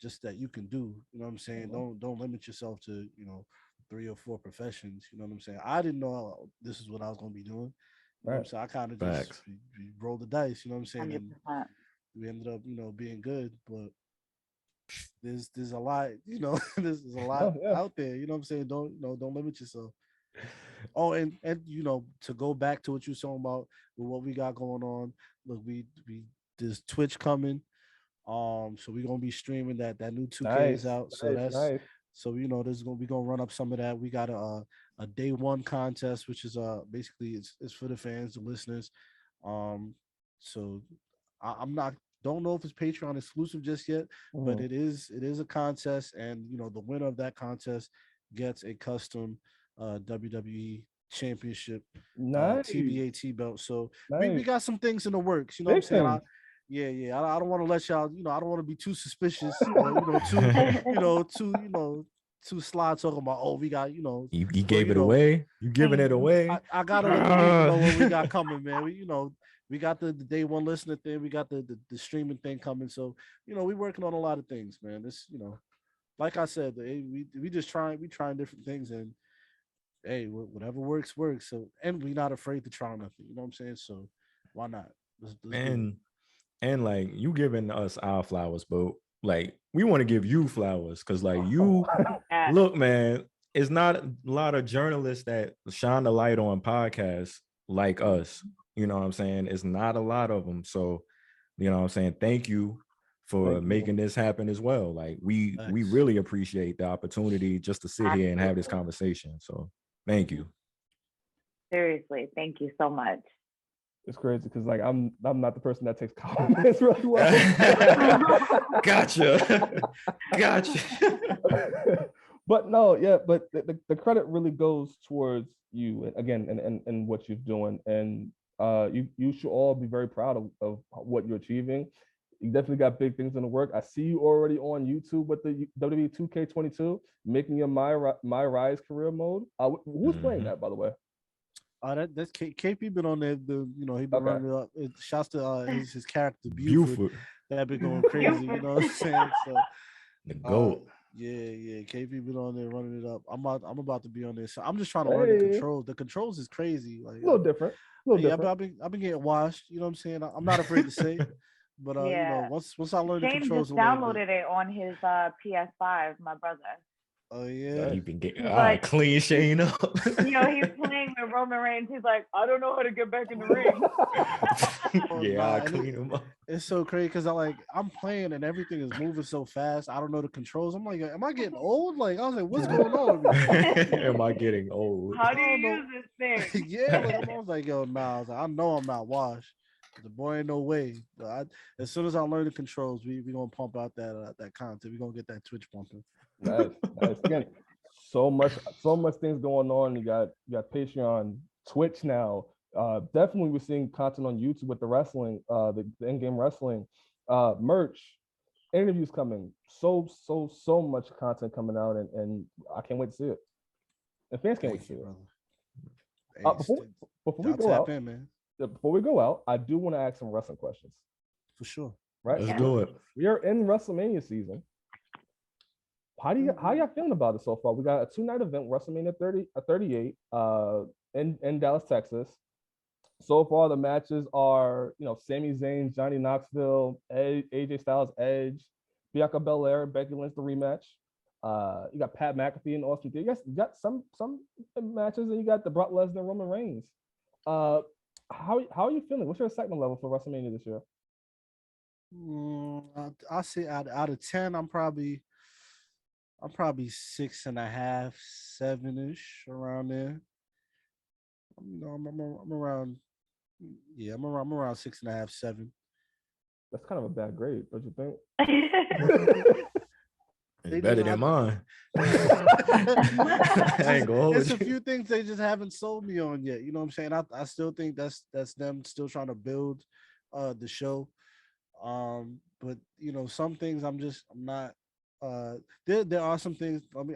just that you can do. You know what I'm saying? Don't limit yourself to 3 or 4 professions. You know what I'm saying? I didn't know this is what I was going to be doing. You know what I'm saying? I kind of just rolled the dice. You know what I'm saying? 100%. And we ended up being good, but there's a lot. There's a lot out there. You know what I'm saying? Don't limit yourself. Oh, and to go back to what you were talking about with what we got going on. Look, we there's Twitch coming. So we're gonna be streaming that new 2K is out. So that's nice. So we're gonna run up some of that. We got a day one contest, which is basically it's for the fans, the listeners. So don't know if it's Patreon exclusive just yet, but it is a contest, and the winner of that contest gets a custom WWE championship TBat belt. So we got some things in the works. You know what I'm saying? I don't want to let y'all. I don't want to be too suspicious or too sly talking about. We got you gave it away. You giving it away. I gotta let the people know what we got coming, man. We got the day one listener thing. We got the streaming thing coming. So we working on a lot of things, man. This like I said, we just trying different things, and hey, whatever works. So, and we're not afraid to try nothing. You know what I'm saying? So why not? Let's and like, you giving us our flowers, but like, we want to give you flowers, because like, you look, man, it's not a lot of journalists that shine the light on podcasts like us. You know what I'm saying? It's not a lot of them. So You know what I'm saying? Thank you for making this happen as well. Like we really appreciate the opportunity just to sit here and have this conversation. So thank you. Seriously, thank you so much. It's crazy because like I'm not the person that takes compliments really well. Gotcha. But no, yeah, but the credit really goes towards you again and what you're doing. And you should all be very proud of what you're achieving. You definitely got big things in the work. I see you already on YouTube with the WWE 2K22, making your My Rise career mode. Who's playing that, by the way? That's KP been on there. He been running it up. Shouts to his character Buford. That been going crazy. You know what I'm saying? So the GOAT. Yeah. KP been on there running it up. I'm about to be on there. So I'm just trying to learn the controls. The controls is crazy. Like a little different. I've been getting washed. You know what I'm saying? I'm not afraid to say. But once I learn the controls, Shane just downloaded it on his PS5. My brother. Oh yeah, you been getting clean Shane up. He's playing with Roman Reigns. He's like, I don't know how to get back in the ring. I clean him up. It's so crazy because I'm playing and everything is moving so fast. I don't know the controls. I'm like, am I getting old? Like I was like, what's going on? Am I getting old? How do you use this thing? I was like, yo, nah. I know I'm not washed. The boy ain't no way. But as soon as I learn the controls, we gonna pump out that content. We gonna get that Twitch pumping. Nice. Again, so much things going on. You got Patreon, Twitch now. Definitely we're seeing content on YouTube with the wrestling, the in-game wrestling, merch, interviews coming. So much content coming out, and I can't wait to see it. And fans can't wait to see it. Before we go out, I do want to ask some wrestling questions. For sure. Right? Let's do it. We are in WrestleMania season. How y'all feeling about it so far? We got a 2-night event, WrestleMania 38, in Dallas, Texas. So far, the matches are, Sami Zayn, Johnny Knoxville, AJ Styles, Edge, Bianca Belair, Becky Lynch, the rematch. You got Pat McAfee and Austin Theory. You got some matches, and you got the Brock Lesnar, Roman Reigns. How are you feeling? What's your excitement level for WrestleMania this year? I'll say out of 10, I'm probably 6.5, 7-ish around there. I'm around 6.5, 7. That's kind of a bad grade, don't you think? It's better than mine. It's a few things they just haven't sold me on yet. You know what I'm saying? I still think that's them still trying to build the show. But some things I'm not. There are some things. Let me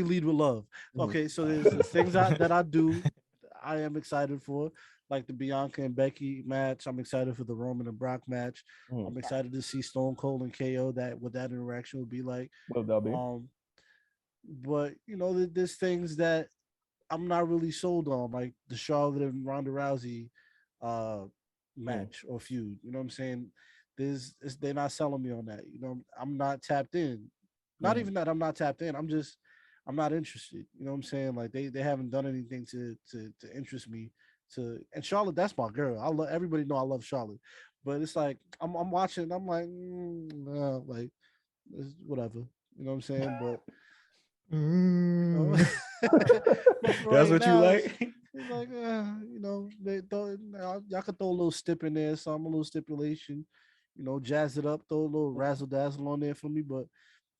lead with love. Okay, so there's things that I do. I am excited for, like the Bianca and Becky match. I'm excited for the Roman and Brock match. I'm excited to see Stone Cold and KO. What that interaction would be like. What that'll be. But there's things that I'm not really sold on, like the Charlotte and Ronda Rousey match or feud. You know what I'm saying? They're not selling me on that. I'm not tapped in. Not even that I'm not tapped in. I'm not interested. You know what I'm saying? Like they haven't done anything to interest me. And Charlotte, that's my girl. Everybody know I love Charlotte, but it's like I'm watching. I'm like, like it's whatever. You know what I'm saying? But that's what you like. It's like y'all could throw a little stip in there, a little stipulation. Jazz it up, throw a little razzle dazzle on there for me. But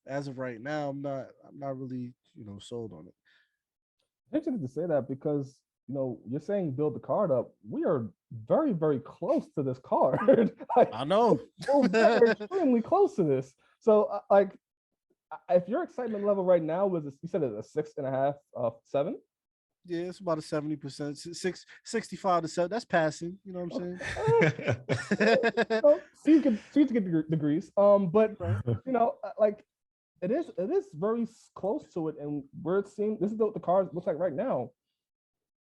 as of right now, I'm not really sold on it. Interesting to say that because you're saying build the card up. We are very, very close to this card. I know. We're extremely close to this. So if your excitement level right now was, you said it's a 6.5, 7? Yeah, it's about a 70%, 65 to 7. That's passing. You know what I'm saying? So you get degrees. But it is very close to it, and we're seeing this is what the card looks like right now.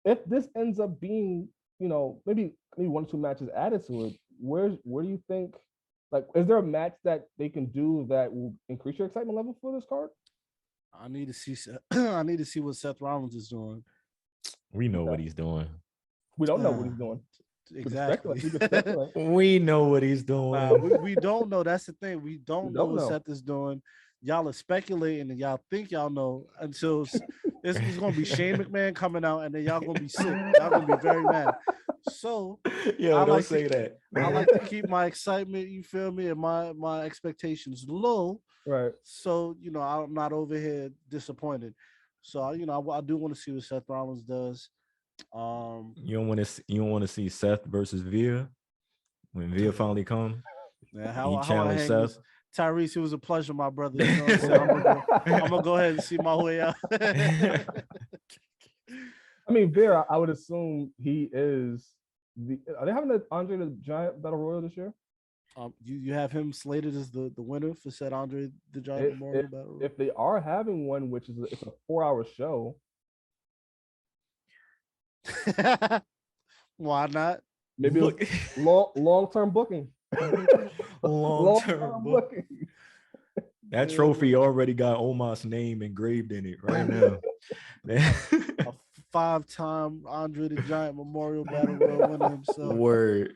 If this ends up being, maybe 1 or 2 matches added to it, where do you think? Is there a match that they can do that will increase your excitement level for this card? I need to see. I need to see what Seth Rollins is doing. We know what he's doing. We don't know what he's doing. Exactly. We know what he's doing. We don't know. That's the thing. We don't know what Seth is doing. Y'all are speculating and y'all think y'all know until it's gonna be Shane McMahon coming out and then y'all gonna be sick. Y'all gonna be very mad. So I don't say that. I like to keep my excitement, you feel me, and my expectations low. Right. So I'm not over here disappointed. So I do want to see what Seth Rollins does. You don't want to see Seth versus Veer when Veer finally comes. Yeah, he challenged Seth. Tyrese, it was a pleasure, my brother. You know what I'm saying? I'm gonna go ahead and see my way out. I mean, Veer, I would assume he is are they having the Andre the Giant Battle Royal this year? You have him slated as the winner for said Andre the Giant Memorial Battle Royal? If they are having one, which is it's a 4-hour show. Why not? Maybe long-term booking. Long-term booking. That trophy already got Omar's name engraved in it right now. A 5-time Andre the Giant Memorial Battle Royal winner himself. Word.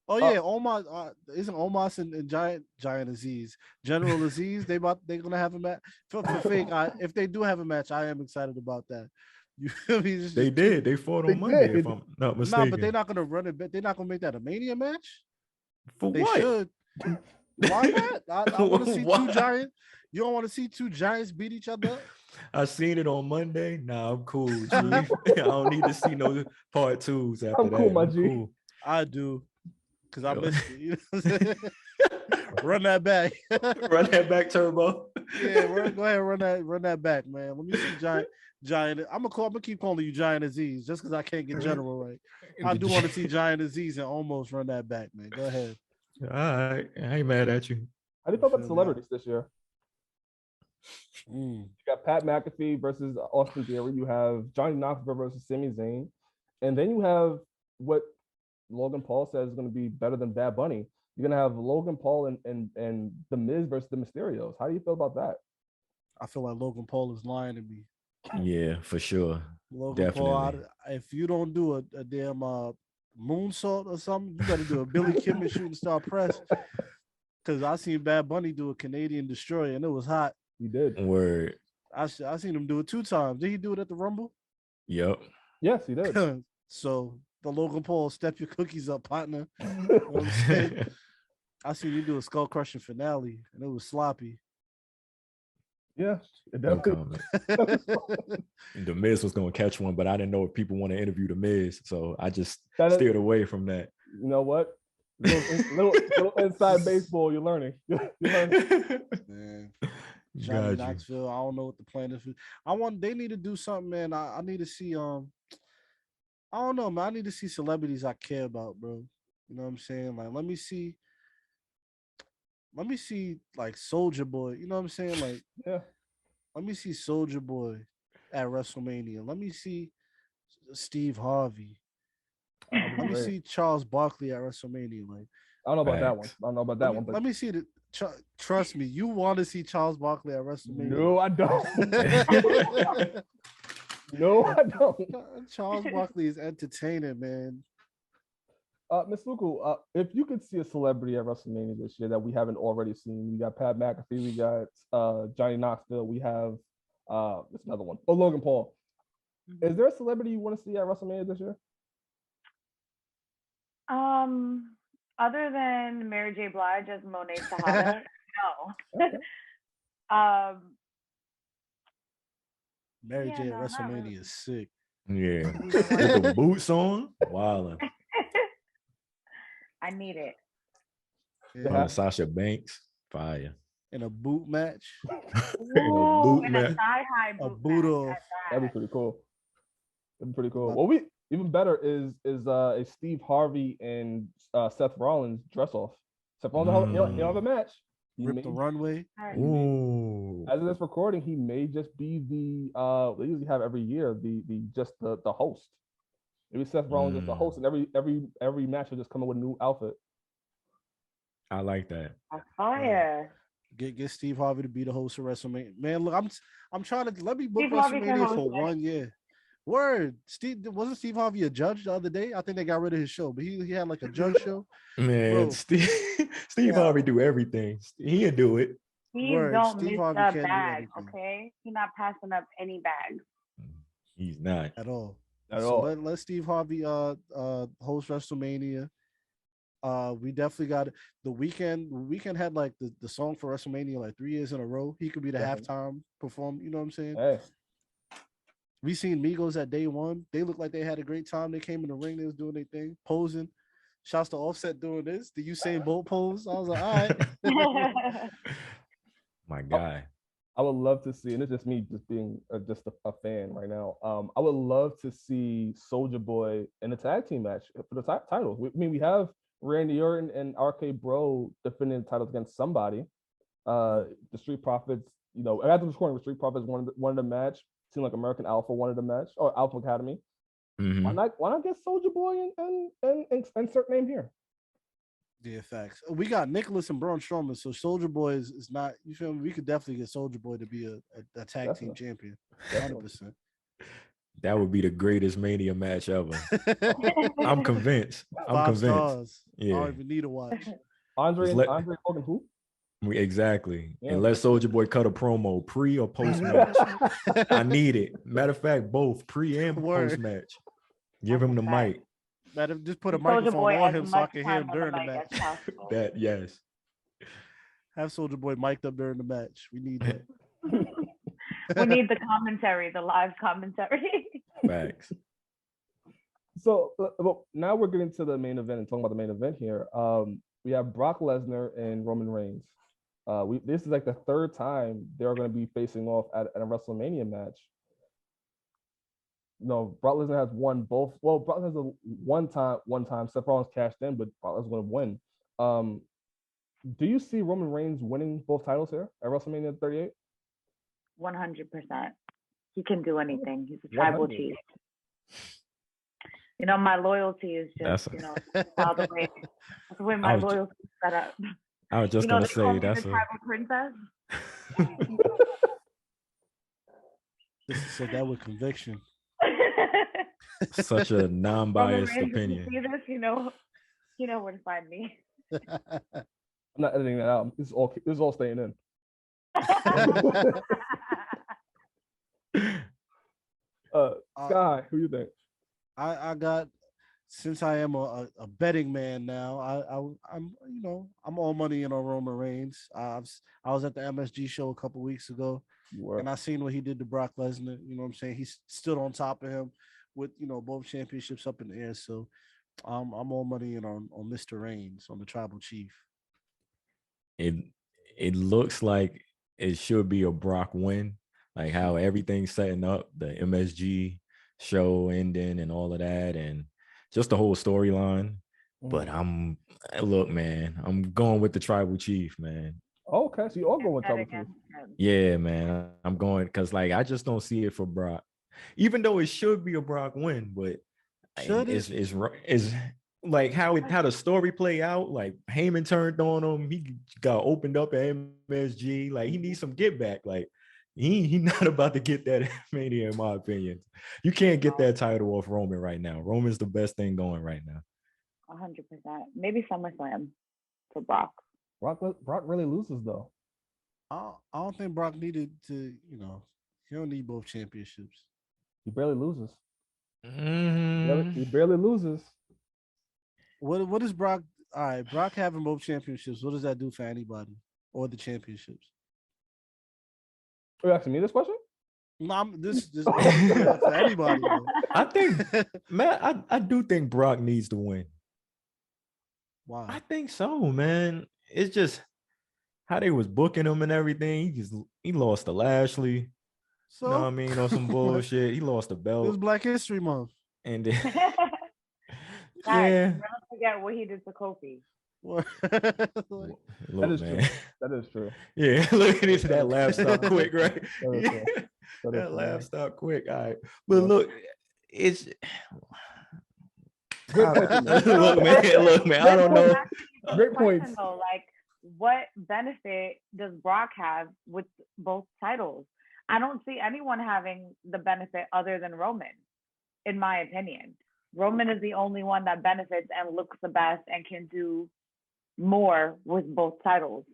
Oh yeah, Omar isn't Omar and Giant Aziz, General Aziz. They're gonna have a match for fake. If they do have a match, I am excited about that. You feel me? They fought on Monday, if I'm not mistaken. No, but they're not gonna run it. They're not gonna make that a Mania match. For they what? Should. Why not? I want to see two giants. You don't want to see two giants beat each other up? I seen it on Monday. Nah, I'm cool. I don't need to see no part 2s after that. Cool, my G. Cool. I do. Because I missed it. You know what I'm saying? Run that back. Run that back, Turbo. Yeah, go ahead, run that back, man. Let me see Giant. I'm gonna keep calling you Giant Aziz just because I can't get General right. I do want to see Giant Aziz and almost run that back, man. Go ahead. All right, I ain't mad at you. How do you feel about the celebrities this year? You got Pat McAfee versus Austin Theory. You have Johnny Knoxville versus Sami Zayn, and then you have what Logan Paul says is going to be better than Bad Bunny. You're going to have Logan Paul and The Miz versus the Mysterios. How do you feel about that? I feel like Logan Paul is lying to me. Yeah, for sure. Logan Definitely. Paul, if you don't do a damn moonsault or something, you got to do a Billy Kim and shooting star press. Because I seen Bad Bunny do a Canadian Destroyer and it was hot. He did. Word. I seen him do it 2 times. Did he do it at the Rumble? Yep. Yes, he did. So the Logan Paul, step your cookies up, partner. You know what I'm saying? I seen you do a skull crushing finale and it was sloppy. Yeah, it definitely. The Miz was going to catch one, but I didn't know if people want to interview The Miz, so I just steered away from that. You know what? Little inside baseball, you're learning. Man. Johnny Knoxville, I don't know what the plan is. They need to do something, man. I need to see I don't know, man. I need to see celebrities I care about, bro. You know what I'm saying? Like, let me see like Soulja Boy. You know what I'm saying? Like, yeah. Let me see Soulja Boy at WrestleMania. Let me see Steve Harvey. Let me see Charles Barkley at WrestleMania. Like, I don't know about that one. But let me see the. Trust me, you want to see Charles Barkley at WrestleMania? No, I don't. No, I don't. Charles Barkley is entertaining, man. Ms. Fuku, if you could see a celebrity at WrestleMania this year that we haven't already seen, we got Pat McAfee, we got Johnny Knoxville, we have there's another one. Oh, Logan Paul. Is there a celebrity you want to see at WrestleMania this year? Other than Mary J. Blige as Monet Sahada, no. Okay. Mary J. at WrestleMania is sick. Yeah. With the boots on? Wildin'. I need it. Yeah. Sasha Banks, fire. In a boot match. Ooh, in a thigh-high boot. A boot off. That'd be pretty cool. Well, even better is a Steve Harvey and Seth Rollins dress off. Seth Rollins, he'll have a match. Rip the runway. Ooh. As of this recording, he may just be the they usually have every year the host. Maybe Seth Rollins is the host, and every match will just come in with a new outfit. I like that. Fire. Get Steve Harvey to be the host of WrestleMania. Man, look, I'm trying to let me book WrestleMania for 1 year. Word. Wasn't Steve Harvey a judge the other day? I think they got rid of his show, but he had like a judge show. Man, Bro. Steve Harvey do everything. He'll do it. Steve Word. don't Steve miss Harvey a can't do bag, anything. okay? He's not passing up any bags. He's not At all. At So all. let Steve Harvey host WrestleMania. We definitely got it. The weekend had like the song for WrestleMania like 3 years in a row. He could be the halftime performer. You know what I'm saying? Hey, We seen Migos at day one. They looked like they had a great time. They came in the ring. They was doing their thing, posing. Shouts to Offset doing this. The Usain Bolt pose. I was like, all right. my guy. I would love to see, and it's just me just being just a fan right now. I would love to see Soldier Boy in a tag team match for the titles. We have Randy Orton and RK Bro defending the titles against somebody. The Street Profits, after the scoring, the Street Profits wanted the match. Seemed like American Alpha wanted the match, or Alpha Academy. Mhm. Why not get Soldier Boy and insert name here? Yeah, facts. We got Nicholas and Braun Strowman, so Soldier Boy is not. You feel me? We could definitely get Soldier Boy to be a tag team champion. 100%. That would be the greatest Mania match ever. I'm convinced. Five stars. Yeah. I don't even need to watch. Andre Hogan who? Exactly. Yeah. And let Soldier Boy cut a promo pre or post match. I need it. Matter of fact, both pre and post match. Give him the mic. Just put a microphone on him so I can hear him during the match. That yes. Have Soldier Boy mic'd up during the match. We need that. We need the commentary, the live commentary. Facts. So now we're getting to the main event and talking about the main event here. We have Brock Lesnar and Roman Reigns. This is like the third time they're going to be facing off at a WrestleMania match. Brock Lesnar has won both. Well, Brock has one time. Seth Rollins cashed in, but Brock Lesnar going to win. Do you see Roman Reigns winning both titles here at WrestleMania 38? 100%. He can do anything. He's a tribal chief. My loyalty is just, how the way my loyalty is set up. I was just gonna say that's the tribal princess. Said that with conviction. Such a non-biased opinion. See this, you know where to find me. I'm not editing that out. This is all staying in. Sky, who you think? I got, since I am a betting man now, I'm all money in on Roman Reigns. I was at the MSG show a couple weeks ago, and I seen what he did to Brock Lesnar. You know what I'm saying? He stood on top of him with both championships up in the air. So I'm all money in on Mr. Reigns, on the tribal chief. It looks like it should be a Brock win, like how everything's setting up, the MSG show ending and all of that, and just the whole storyline. But look, man, I'm going with the tribal chief, man. Okay, so you all going with tribal chief? Yeah, man, I'm going because I just don't see it for Brock, even though it should be a Brock win. But it's like how the story play out. Like Heyman turned on him, he got opened up at MSG. Like he needs some get back. Like he not about to get that Mania, in my opinion. You can't get that title off Roman right now. Roman's the best thing going right now. 100%. Maybe SummerSlam for Brock. Brock really loses though. I don't think Brock needed to. He don't need both championships. He barely loses. He barely loses. What is Brock? All right, Brock having both championships. What does that do for anybody or the championships? Are you asking me this question? No, this for anybody. I think, man, I do think Brock needs to win. Why? I think so, man. It's just how they was booking him and everything. He lost to Lashley. So, you know what I mean? On some bullshit. He lost the belt. It was Black History Month. And then don't forget what he did to Kofi. Look, that is man. true. That is true. Yeah, look into that laugh stop quick, right? That laugh stop quick. All right. But look, it's good point, look, man, I don't know. Great points. Though, like, what benefit does Brock have with both titles? I don't see anyone having the benefit other than Roman. in my opinion. Roman is the only one that benefits and looks the best and can do more with both titles.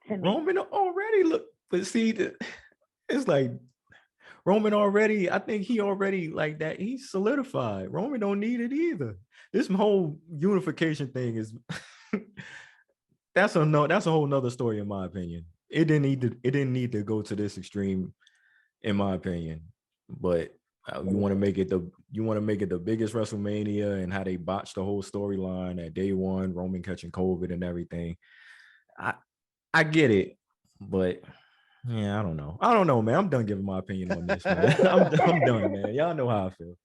Roman already look, but see, it's like Roman already. I think he already like that. He's solidified. Roman don't need it either. This whole unification thing is that's a whole nother story in my opinion. It didn't need to go to this extreme, in my opinion. But you want to make it the biggest WrestleMania, and how they botched the whole storyline at day one, Roman catching COVID and everything. I get it, but yeah, I don't know, man. I'm done giving my opinion on this, man. I'm done, man. Y'all know how I feel.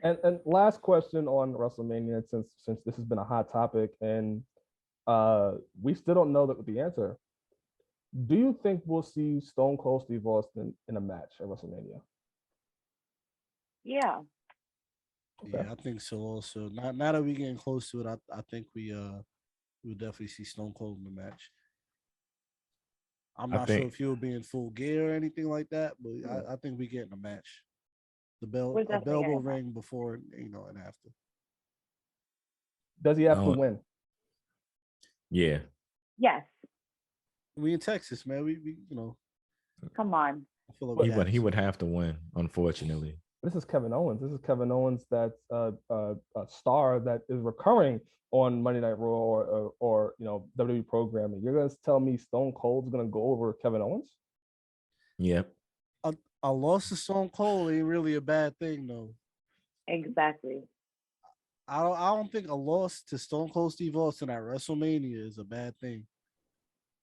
And last question on WrestleMania, since this has been a hot topic, and we still don't know the answer. Do you think we'll see Stone Cold Steve Austin in a match at WrestleMania? Yeah. Okay. Yeah, I think so. Also, now that we're getting close to it, I think we'll definitely see Stone Cold in the match. I'm not sure if he'll be in full gear or anything like that, but I think we get in a match. A bell will ring before, and after. Does he have to win? Yeah. Yes. We in Texas, man. We Come on. I feel like he would have to win, unfortunately. This is Kevin Owens. This is Kevin Owens, that's a star that is recurring on Monday Night Raw or WWE programming. You're gonna tell me Stone Cold's gonna go over Kevin Owens? Yep. A loss to Stone Cold ain't really a bad thing, though. Exactly. I don't think a loss to Stone Cold Steve Austin at WrestleMania is a bad thing.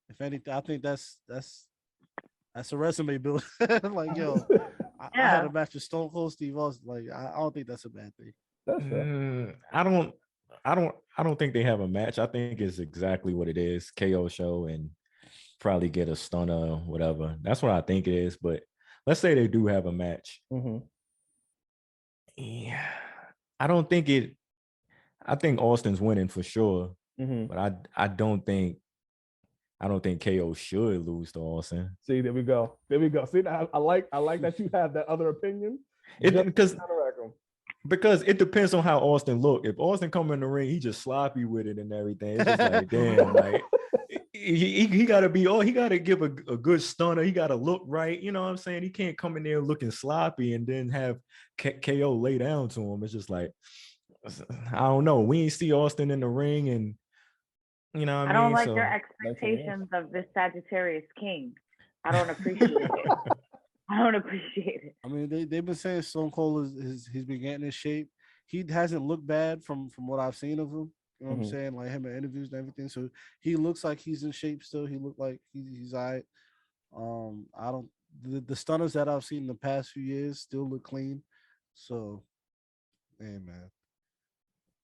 If anything, I think that's a resume build. Like, yo, I had a match with Stone Cold Steve Austin. Like, I don't think that's a bad thing. That's fair. I don't think they have a match. I think it's exactly what it is. KO show and probably get a stunner or whatever. That's what I think it is. But let's say they do have a match. Mm-hmm. Yeah, I don't think it. I think Austin's winning for sure. Mm-hmm. But I don't think KO should lose to Austin. See, there we go. See, I like that you have that other opinion. Because it depends on how Austin look. If Austin come in the ring, he just sloppy with it and everything. It's just like, damn, like he gotta give a good stunner. He gotta look right. You know what I'm saying? He can't come in there looking sloppy and then have KO lay down to him. It's just like, I don't know. We ain't see Austin in the ring, and you know what I mean? don't like your expectations of this Sagittarius King. I don't appreciate it. I don't appreciate it. I mean, they've been saying Stone Cold he's been getting in shape. He hasn't looked bad from what I've seen of him. You know what I'm saying? Like him in interviews and everything. So he looks like he's in shape still. He looked like he's all right. I don't the stunners that I've seen in the past few years still look clean. So, hey man.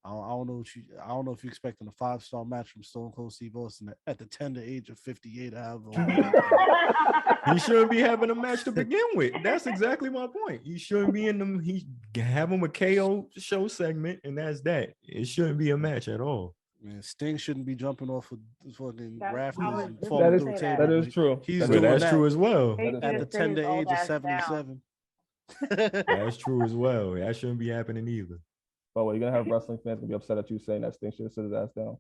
I don't know if you're expecting a 5-star match from Stone Cold Steve Austin at the tender age of 58. He shouldn't be having a match to begin with. That's exactly my point. You shouldn't be in them. He have him a KO show segment, and that's that. It shouldn't be a match at all. Man, Sting shouldn't be jumping off of fucking rafters and That falling through a table. That is true. That's true as well. At the tender age of 77. That's true as well. That shouldn't be happening either. But you're gonna have wrestling fans gonna be upset at you saying that Sting should have sit his ass down.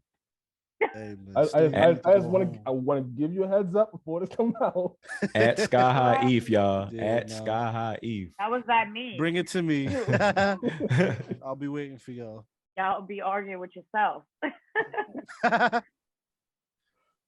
Hey, man, I just want to give you a heads up before this comes out. At Sky High Eve, y'all. Yeah, Sky High Eve. That was that me. Bring it to me. I'll be waiting for y'all. Y'all be arguing with yourself.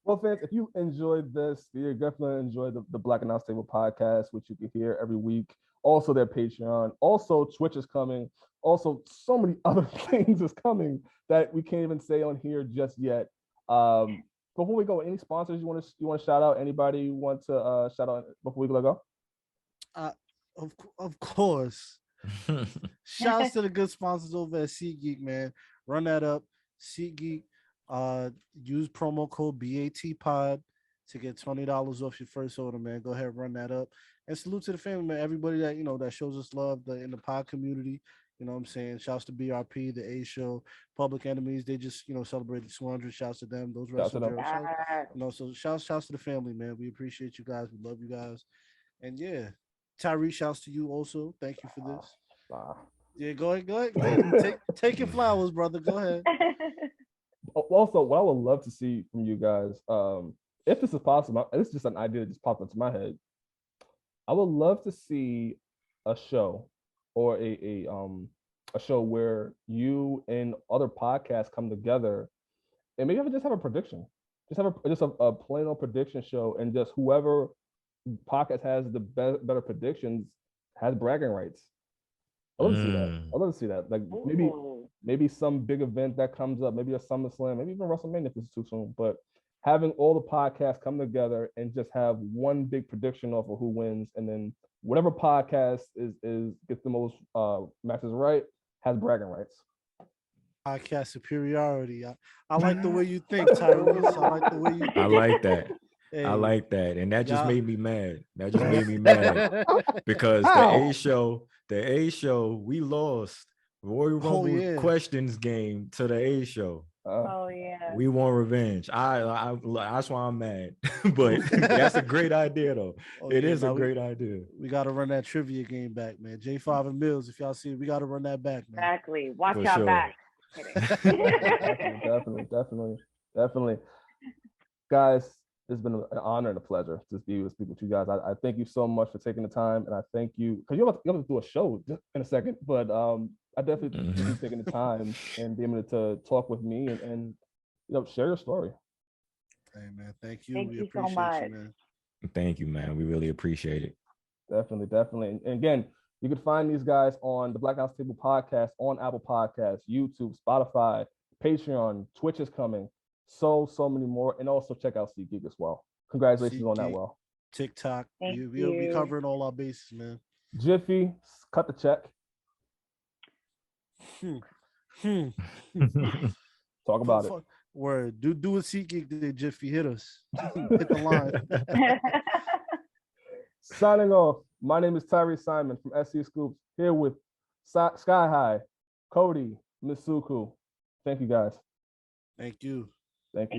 Well, fans, if you enjoyed this, you definitely enjoyed the Black Announce Table podcast, which you can hear every week. Also, their Patreon. Also, Twitch is coming. Also, so many other things is coming that we can't even say on here just yet. Before we go, any sponsors you want to shout out? Anybody you want to shout out before we go? Of course. Shouts to the good sponsors over at Seat Geek, man. Run that up. Seat Geek. Use promo code BATPOD to get $20 off your first order, man. Go ahead, run that up. And salute to the family, man. Everybody that that shows us love in the pod community. You know what I'm saying? Shouts to BRP, the A Show, Public Enemies. They just celebrated 200. Shouts to them. Those wrestlers. So shouts to the family, man. We appreciate you guys. We love you guys. And yeah, Tyree, shouts to you also. Thank you for this. Nah. Yeah, go ahead. Take your flowers, brother. Go ahead. Also, what I would love to see from you guys, if this is possible, this is just an idea that just popped into my head. I would love to see a show or a show where you and other podcasts come together and maybe just have a prediction. Just a plain old prediction show, and just whoever podcast has the better predictions has bragging rights. I love to see that. I love to see that. Like maybe some big event that comes up, maybe a SummerSlam, maybe even WrestleMania if it's too soon. But having all the podcasts come together and just have one big prediction off of who wins, and then whatever podcast is gets the most matches right has bragging rights. Podcast superiority. I like the way you think, Tyrese. I like the way you think. I like that. Hey, I like that. And that just made me mad. That just made me mad because the A show, we lost Royal Rumble questions game to the A show. Oh yeah. We want revenge. I that's why I'm mad. But that's a great idea though. It is a great idea. We got to run that trivia game back, man. J5 and Mills, if y'all see it, we got to run that back, man. Exactly. Watch y'all back. Definitely. Guys, it's been an honor and a pleasure to speak with you guys. I thank you so much for taking the time, and I thank you because you're about to do a show in a second, but I definitely thank you taking the time and being able to talk with me and share your story. Hey man, thank you. Thank we you appreciate so much. you, man. Thank you, man. We really appreciate it. Definitely. And again, you can find these guys on the Black House Table podcast on Apple Podcasts, YouTube, Spotify, Patreon, Twitch is coming. So many more. And also check out Seat Geek as well. Congratulations on that. Well, TikTok. We'll be covering all our bases, man. Jiffy, cut the check. Talk about it. Word. Do a Seat Geek today, Jiffy. Hit us. Hit the line. Signing off. My name is Tyree Simon from SC Scoops, here with Sky High, Cody, Misuku. Thank you guys. Thank you. Thank you.